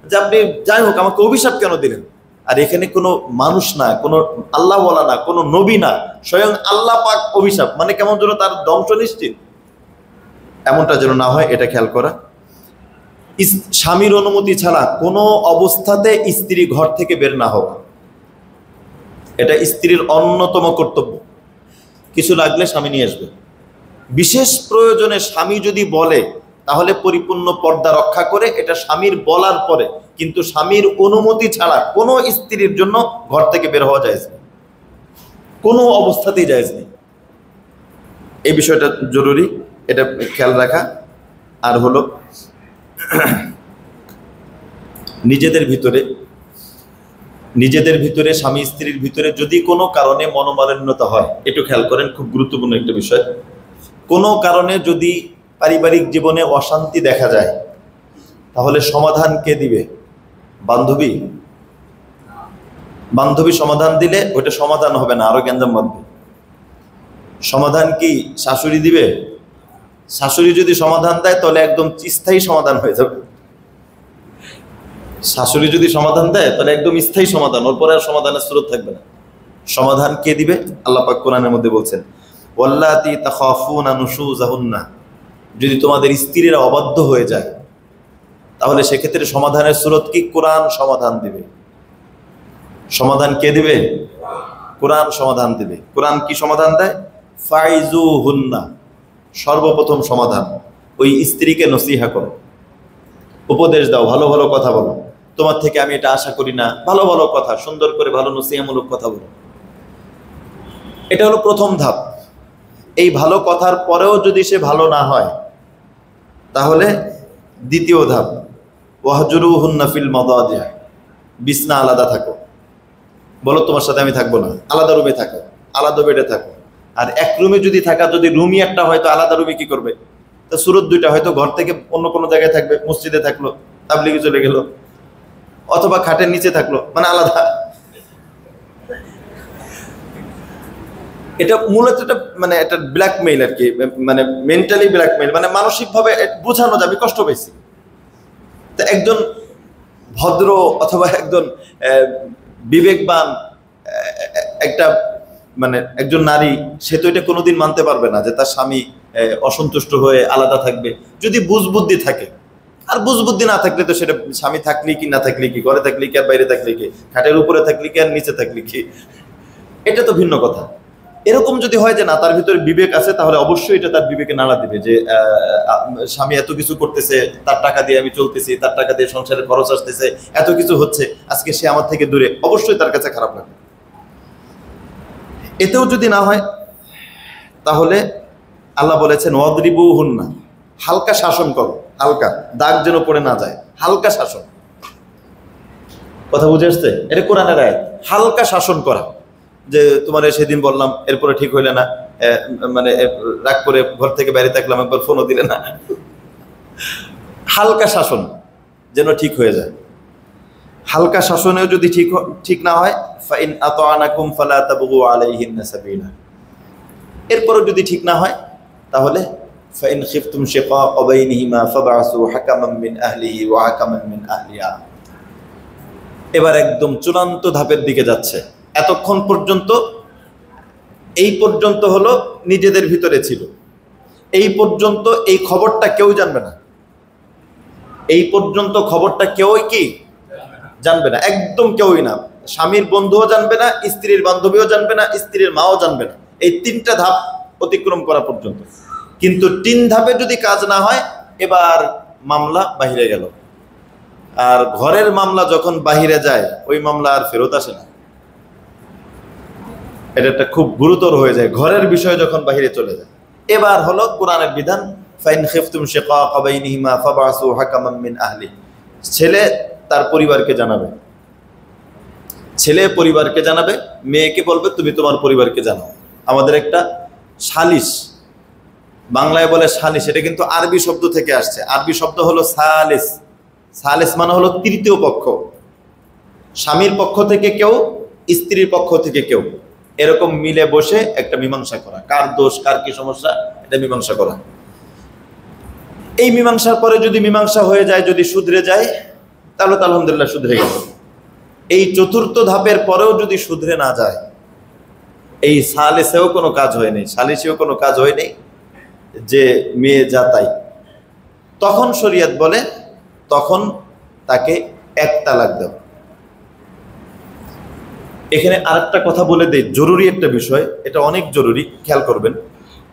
যে আপনি যাই হোক আমাকে অভিশাপ কেন দিলেন? আর এখানে কোনো মানুষ না, কোনো আল্লাহ ওয়ালা না, কোনো নবী না, স্বয়ং আল্লাহ পাক অভিশাপ, মানে কেমন যেন তার ধ্বংস নিশ্চিত। এমনটা যেন না হয়, এটা খেয়াল করা। স্বামীর অনুমতি ছাড়া কোনো অবস্থাতে স্ত্রী ঘর থেকে বের না হওয়া, এটা স্ত্রীর অন্যতম কর্তব্য। কিছু লাগলে স্বামী নিয়ে আসবে। বিশেষ প্রয়োজনে স্বামী যদি বলে তাহলে পরিপূর্ণ পর্দা রক্ষা করে এটা স্বামীর বলার পরে, কিন্তু স্বামীর অনুমতি ছাড়া কোনো স্ত্রীর জন্য ঘর থেকে বের হওয়া জায়েজ নেই, কোনো অবস্থাতেই জায়েজ নেই। এই বিষয়টা জরুরি, এটা খেয়াল রাখা। আর হলো নিজেদের ভিতরে স্বামী স্ত্রীর ভিতরে যদি কোনো কারণে মনোমালিন্যতা হয়, একটু খেয়াল করেন, খুব গুরুত্বপূর্ণ একটা বিষয়। কোনো কারণে যদি পারিবারিক জীবনে অশান্তি দেখা যায় তাহলে সমাধান কে দিবে? বান্ধবী সমাধান দিলে ওইটা সমাধান হবে না, আরো গ্যাঞ্জাম বাঁধবে। সমাধান কি শাশুড়ি দিবে? শাশুড়ি যদি সমাধান দেয় তাহলে একদম স্থায়ী সমাধান হয়ে যাবে। শাশুড়ি যদি সমাধান দেয় তাহলে একদম স্থায়ী সমাধান, ওর পরে আর সমাধানের স্রোত থাকবে না। সমাধান কে দিবে? আল্লাহ পাক কোরআনের মধ্যে বলছেন, ওয়াল্লাতী তাখাফুনা নুশুযাহুন্না, যদি তোমাদের স্ত্রীরা অবাধ্য হয়ে যায় তাহলে সেক্ষেত্রে সমাধানের স্রোত কি? কোরআন সমাধান দিবে। সমাধান কে দিবে? কোরআন সমাধান দিবে। কোরআন কি সমাধান দেয়? ফাইজুহুন্না, সর্বপ্রথম সমাধান ওই স্ত্রীকে নসিহা করো, উপদেশ দাও, ভালো ভালো কথা বলো, তোমার থেকে আমি এটা আশা করি না, ভালো ভালো কথা, সুন্দর করে ভালো নসিহামূলক কথা বলো। এটা হলো প্রথম ধাপ। এই ভালো কথার পরেও যদি সে ভালো না হয় তাহলে দ্বিতীয় ধাপ, ওয়াহজুরুহুন্না ফিল মাদাজি', বিছনা আলাদা থাকো, বলো তোমার সাথে আমি থাকবো না, আলাদা রুমে থাকো, আলাদা বেডে থাকো। আর এক রুমে যদি থাকা, যদি রুমই একটা হয়তো আলাদা রুমে কি করবে? তা সুরত দুইটা, হয়তো ঘর থেকে অন্য কোনো জায়গায় থাকবে, মসজিদে থাকলো, তাবলিগে চলে গেল, অথবা খাটের নিচে থাকলো, মানে আলাদা। এটা মূলত এটা মানে একটা ব্ল্যাকমেইল আর কি, মানে মেন্টালি ব্ল্যাকমেইল, মানে মানসিকভাবে বোঝানো যাবে কষ্ট পেয়েছি। তা একজন ভদ্র অথবা একজন বিবেকবান একটা মানে একজন নারী, সে তো এটা কোনোদিন মানতে পারবে না যে তার স্বামী অসন্তুষ্ট হয়ে আলাদা থাকবে, যদি বুঝবুদ্ধি থাকে। আর বুঝবুদ্ধি না থাকলে তো সেটা স্বামী থাকলে কি না থাকলে কি, ঘরে থাকলে কি আর বাইরে থাকলে কি, খাটের উপরে থাকলে কি আর নিচে থাকলে কি, এটা তো ভিন্ন কথা। এরকম যদি হয় যে না, তার ভিতরে বিবেক আছে, তাহলে অবশ্যই এটা তার বিবেকে নাড়া দিবে যে স্বামী এত কিছু করতেছে, তার টাকা দিয়ে আমি চলতেছি, তার টাকা দিয়ে সংসারের খরচ আসতেছে, এত কিছু হচ্ছে, আজকে সে আমার থেকে দূরে, অবশ্যই তার কাছে খারাপ লাগবে। এতেও যদি না হয় তাহলে আল্লাহ বলেছেন ওয়াদরিবুহুন্না, হালকা শাসন করো, হালকা, দাগ যেন পড়ে না যায়, হালকা শাসন। কথা বুঝে আসছে? এটা কোরআনের আয়াত, হালকা শাসন করা। যে তোমার সেদিন বললাম, এরপরে ঠিক হইলে না, মানে রাগ করে ঘর থেকে বাইরে থাকলাম, একবার ফোনও দিলে না, হালকা শাসন যেন ঠিক হয়ে যায়। হালকা শাসনেও যদি ঠিক না হয়, ফাইন আতাআনাকুম ফালা তাবগু আলাইহিন্না সাবিলা, এরপরও যদি ঠিক না হয় তাহলে ফাইন খিফতুম শিকাক বাইনিহিমা ফাবআসু হাকামান মিন আহলিহি ওয়া হাকামান মিন আহলিহা। এবার একদম চূড়ান্ত ধাপের দিকে যাচ্ছে। এতক্ষণ পর্যন্ত এই পর্যন্ত হলো নিজেদের ভিতরে ছিল, এই পর্যন্ত এই খবরটা কেউ জানবে না, এই পর্যন্ত খবরটা কেউই কি জানবে না, একদম কেউই না। স্বামীর বন্ধুও জানবে না, স্ত্রীর বান্ধবীও জানবে না, স্ত্রীর মাও জানবে না, এই 3টা ধাপ অতিক্রম করা পর্যন্ত। কিন্তু 3 ধাপে যদি কাজ না হয়, এবার মামলা বাহিরে গেল। আর ঘরের মামলা যখন বাহিরে যায়, ওই মামলা আর ফেরত আসে না। এটা একটা খুব গুরুতর হয়ে যায় ঘরের বিষয় যখন বাহিরে চলে যায়। এবার হলো কোরআনের বিধান, ফাইন খিফতুম শিকাকা বাইনিহিমা ফাবআসু হাকামান মিন আহলি। ছেলে তার পরিবারকে জানাবে, ছেলে পরিবারকে জানাবে, মেয়েকে বলবে তুমি তোমার পরিবারকে জানাও। আমাদের একটা সালিশ, বাংলায় বলে সালিশ, এটা কিন্তু আরবি শব্দ থেকে আসছে। আরবি শব্দ হলো সালিস। সালিস মানে হলো তৃতীয় পক্ষ, স্বামীর পক্ষ থেকে কেউ, স্ত্রীর পক্ষ থেকে কেউ, এরকম মিলে বসে একটা মীমাংসা করা, কার দোষ কার কি সমস্যা এটা মীমাংসা করা। এই মীমাংসার পরে যদি মীমাংসা হয়ে যায়, যদি শুধরে যায়, তাহলে তো আলহামদুলিল্লাহ শুধরে গেল। এই 4র্থ ধাপের পরেও যদি শুধরে না যায়, এই সালিসেও কোনো কাজ হয়নি, সালিসেও কোনো কাজ হয়নি, যে মেয়ে যা তাই, তখন শরীয়ত বলে তখন তাকে 1 তালাক দাও। এখানে আরেকটা কথা বলে দেই, জরুরি একটা বিষয়, এটা অনেক জরুরি, খেয়াল করবেন।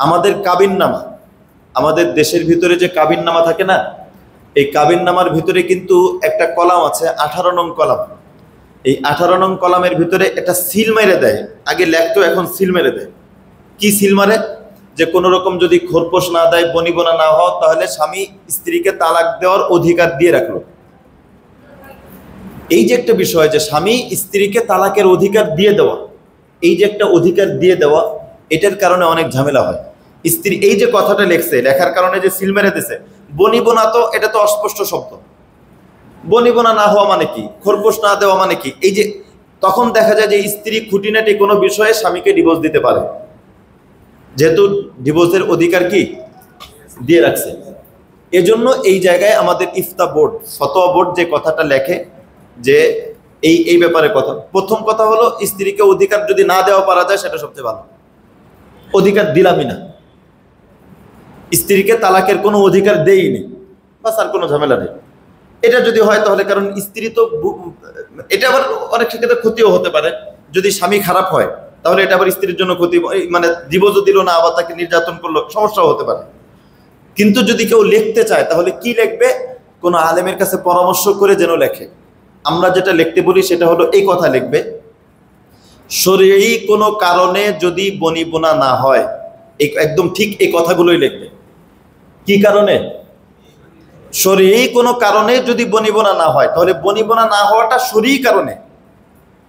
আমাদের কাবিননামা, আমাদের দেশের ভিতরে যে কাবিননামা থাকে না, এই কাবিননামার ভিতরে কিন্তু একটা কলাম আছে, 18 নং কলাম। এই 18 নং কলামের ভিতরে একটা সিল মেরে দেয়, আগে লেখতো, এখন সিল মেরে দেয়। কি সিল মারে? যে কোনো রকম যদি খোরপোশ না দেয়, বনিবনা না হয়, তাহলে স্বামী স্ত্রীকে তালাক দেওয়ার অধিকার দিয়ে রাখলো। এই যে একটা বিষয়, যে স্বামী স্ত্রীকে তালাকের অধিকার দিয়ে দেওয়া, এই যে একটা অধিকার দিয়ে দেওয়া, এটার কারণে অনেক ঝামেলা হয়। স্ত্রী এই যে কথাটা লেখছে, লেখার কারণে যে সিল মেরে দিছে, বনিবনা, তো এটা তো অস্পষ্ট শব্দ। বনিবনা না হওয়া মানে কি, খোরপোশ না দেওয়া মানে কি? এই যে তখন দেখা যায় যে স্ত্রী খুঁটিনাটি কোনো বিষয়ে স্বামীকে ডিভোর্স দিতে পারে, যেহেতু ডিভোর্সের অধিকার কি দিয়ে রাখছে। এজন্য এই জায়গায় আমাদের ইফতা বোর্ড, ফতোয়া বোর্ড যে কথাটা লেখে, যে এই ব্যাপারে কথা, প্রথম কথা হলো স্ত্রীকে অধিকার যদি না দেওয়া পারা যায়, সেটা সবচেয়ে ভালো। অধিকার দিলামই না, স্ত্রীকে তালাকের কোনো অধিকার দেইনি, বাস, আর কোনো ঝামেলা নেই। এটা যদি হয় তাহলে, কারণ স্ত্রী তো, এটা আবার অনেক ক্ষেত্রে ক্ষতিও হতে পারে। যদি স্বামী খারাপ হয়, তাহলে এটা আবার স্ত্রীর জন্য ক্ষতি, মানে ডিভোর্সও দিল না, আবার তাকে নির্যাতন করলো, সমস্যাও হতে পারে। কিন্তু যদি কেউ লিখতে চায়, তাহলে কি লিখবে? কোনো আলেমের কাছে পরামর্শ করে যেন লেখে। আমরা যেটা লিখতে বলি সেটা হলো এই কথা লিখবে, শরঈ কোনো কারণে যদি বনিবনা না হয়, একদম ঠিক এই কথাগুলোই লিখবে। কি কারণে? শরঈ কোনো কারণে যদি বনিবনা না হয়, তাহলে বনিবনা না হওয়াটা শরঈ কারণে।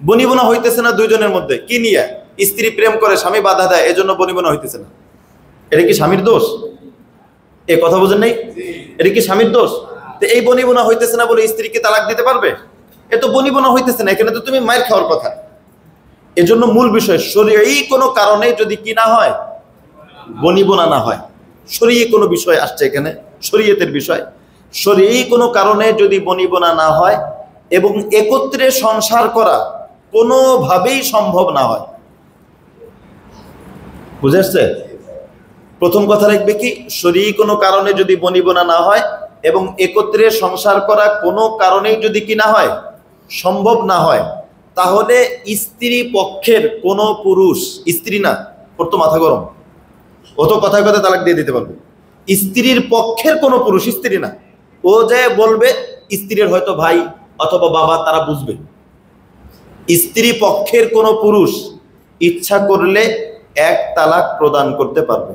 বনিবনা হইতেছে না দুইজনের মধ্যে, কি নিয়ে? স্ত্রী প্রেম করে, স্বামী বাধা দেয়, এজন্য বনিবনা হইতেছে না। এটা কি স্বামীর দোষ? এ কথা বোঝেন নাই? এটা কি স্বামীর দোষ? তো এই বনিবনা হইতেছে না বলে স্ত্রীকে তালাক দিতে পারবে? এ তো বনিবনা হইতেছে না, এখানে তো তুমি মায়ের খাওয়ার কথা। এজন্য মূল বিষয়, শরঈ কোনো কারণে যদি কি না হয়, বনিবনা না হয়, শরঈ কোনো বিষয় আসছে এখানে, শরীয়তের বিষয়, শরঈ কোনো কারণে যদি বনিবনা না হয় এবং একত্রে সংসার করা কোনোভাবেই সম্ভব না হয়। বুঝে আসছে? প্রথম কথা লিখবে কি, শরঈ কোনো কারণে যদি বনিবনা না হয় এবং একত্রে সংসার করা কোনো কারণেই যদি কি না হয়, সম্ভব না হয়, তাহলে স্ত্রী পক্ষের কোনো পুরুষ, স্ত্রী না, ওর তো মাথা গরম, ও তো কথায় কথায় তালাক দিয়ে দিতে পারবে। স্ত্রীর পক্ষের কোনো পুরুষ, স্ত্রী না, ও যে বলবে, স্ত্রীর হয়তো ভাই অথবা বাবা, তারা বুঝবে। স্ত্রী পক্ষের কোনো পুরুষ ইচ্ছা করলে 1 তালাক প্রদান করতে পারবে।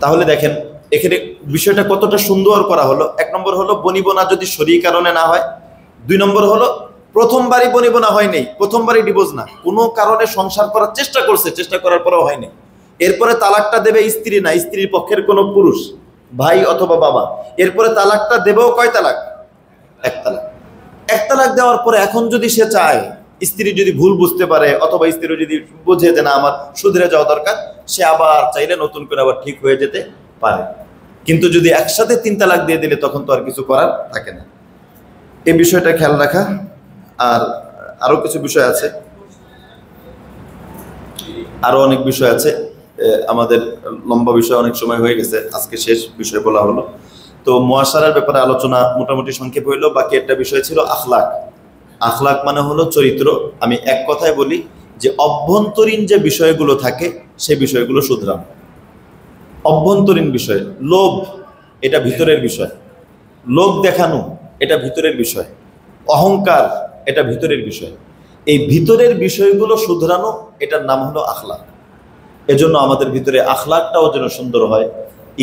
তাহলে দেখেন এখানে বিষয়টা কতটা সুন্দর করা হলো। 1 নম্বর হলো বনিবনা যদি শরঈ কারণে না হয়। 2 নম্বর হলো প্রথমবারই বনিবনা হয়নি, প্রথমবারই ডিভোর্স না, কোনো কারণে সংসার করার চেষ্টা করছে, চেষ্টা করার পরেও হয়নি, এরপরে তালাকটা দেবে স্ত্রী না, স্ত্রীর পক্ষের কোনো পুরুষ, ভাই অথবা বাবা। এরপরে তালাকটা দেবেও কয় তালাক? 1 তালাক। 1 তালাক দেওয়ার পরে এখন যদি সে চায়, স্ত্রী যদি ভুল বুঝতে পারে অথবা স্ত্রী যদি বুঝে যে না আমার শুধরে যাওয়া দরকার, সে আবার চাইলে নতুন করে আবার ঠিক হয়ে যেতে পারে। কিন্তু যদি একসাথে 3 তালাক দিয়ে দিলে তখন তো আর কিছু করার থাকে না। এই বিষয়টা খেয়াল রাখা। আর আরো কিছু বিষয় আছে, আরো অনেক বিষয় আছে, আমাদের লম্বা বিষয় অনেক সময় হয়ে গেছে, আজকে শেষ বিষয় বলা হলো। তো মুআশারার ব্যাপারে আলোচনা মোটামুটি সংক্ষেপ হইলো। বাকি একটা বিষয় ছিল আখলাক। আখলাক মানে হলো চরিত্র। আমি এক কথায় বলি যে অভ্যন্তরীণ যে বিষয়গুলো থাকে সেই বিষয়গুলো শুধরানো। অভ্যন্তরীণ বিষয়, লোভ এটা ভিতরের বিষয়, লোভ দেখানো এটা ভিতরের বিষয়, অহংকার এটা ভিতরের বিষয়। এই ভিতরের বিষয়গুলো শুধরানো, এটার নাম হলো আখলাক। এজন্য আমাদের ভিতরে আখলাকটাও যেন সুন্দর হয়।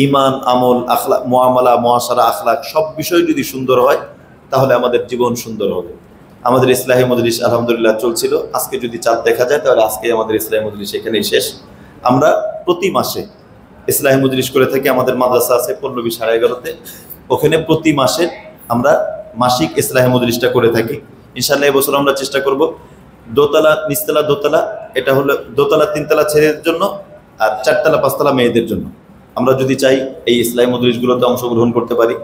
ইমান, আমল, আখলাক, মুআমালা, মুআশারা, আখলাক সব বিষয় যদি সুন্দর হয় তাহলে আমাদের জীবন সুন্দর হবে। আমাদের ইসলাহি মজলিস আলহামদুলিল্লাহ চলছিল। আজকে যদি চাঁদ দেখা যায় তাহলে আজকে আমাদের ইসলাহি মজলিস এখানেই শেষ। আমরা প্রতি মাসে ইসলাহি মজলিস করে থাকি। আমাদের মাদ্রাসা আছে পল্লবী 11:30-তে, ওখানে প্রতি মাসে আমরা মাসিক ইসলাহি মজলিসটা করে থাকি। ইনশাআল্লাহ এবছর আমরা চেষ্টা করব দোতলা, নিচতলা, দোতলা, এটা হলো দোতলা 3তলা ছেলেদের জন্য আর 4তলা 5তলা মেয়েদের জন্য। আমরা যদি চাই এই ইসলাহি মজলিসগুলোতে অংশগ্রহণ করতে পারি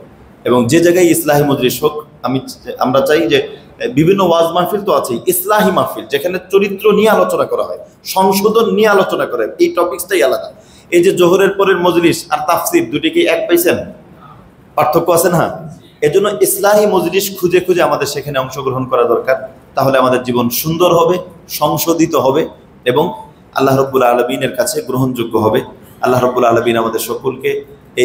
এবং যে জায়গায় ইসলাহি মজলিস হোক, আমরা চাই যে বিভিন্ন ওয়াজ মাহফিল তো আছেই, ইসলাহি মাহফিল যেখানে চরিত্র নিয়ে আলোচনা করা হয়, সংশোধন নিয়ে আলোচনা করা হয়, এই টপিকসটাই আলাদা। এই যে জোহরের পরের মজলিস আর তাফসির দুটি কি এক পাইছেন? পার্থক্য আছে না? এজন্য ইসলাহি মজলিস খুঁজে খুঁজে আমাদের সেখানে অংশগ্রহণ করা দরকার। তাহলে আমাদের জীবন সুন্দর হবে, সংশোধিত হবে এবং আল্লাহ রাব্বুল আলামিনের কাছে গ্রহণযোগ্য হবে। আল্লাহ রাব্বুল আলামিন আমাদের সকলকে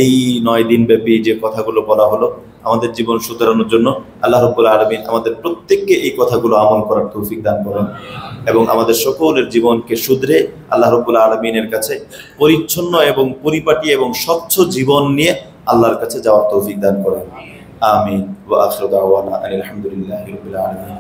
এই 9 দিন ব্যাপী যে কথাগুলো বলা হলো আমাদের জীবন সুধারণের জন্য আল্লাহ রাব্বুল আলামিন আমাদের প্রত্যেককে এই কথাগুলো আমল করার তৌফিক দান করেন এবং আমাদের সকলের জীবনকে শুধরে আল্লাহ রাব্বুল আলামিনের কাছে পরিচ্ছন্ন এবং পরিপাটি এবং স্বচ্ছ জীবন নিয়ে আল্লাহর কাছে যাওয়ার তৌফিক দান করেন। আমিন। ওয়া আখিরু দাওয়ানা আলহামদুলিল্লাহি রাব্বিল আলামিন।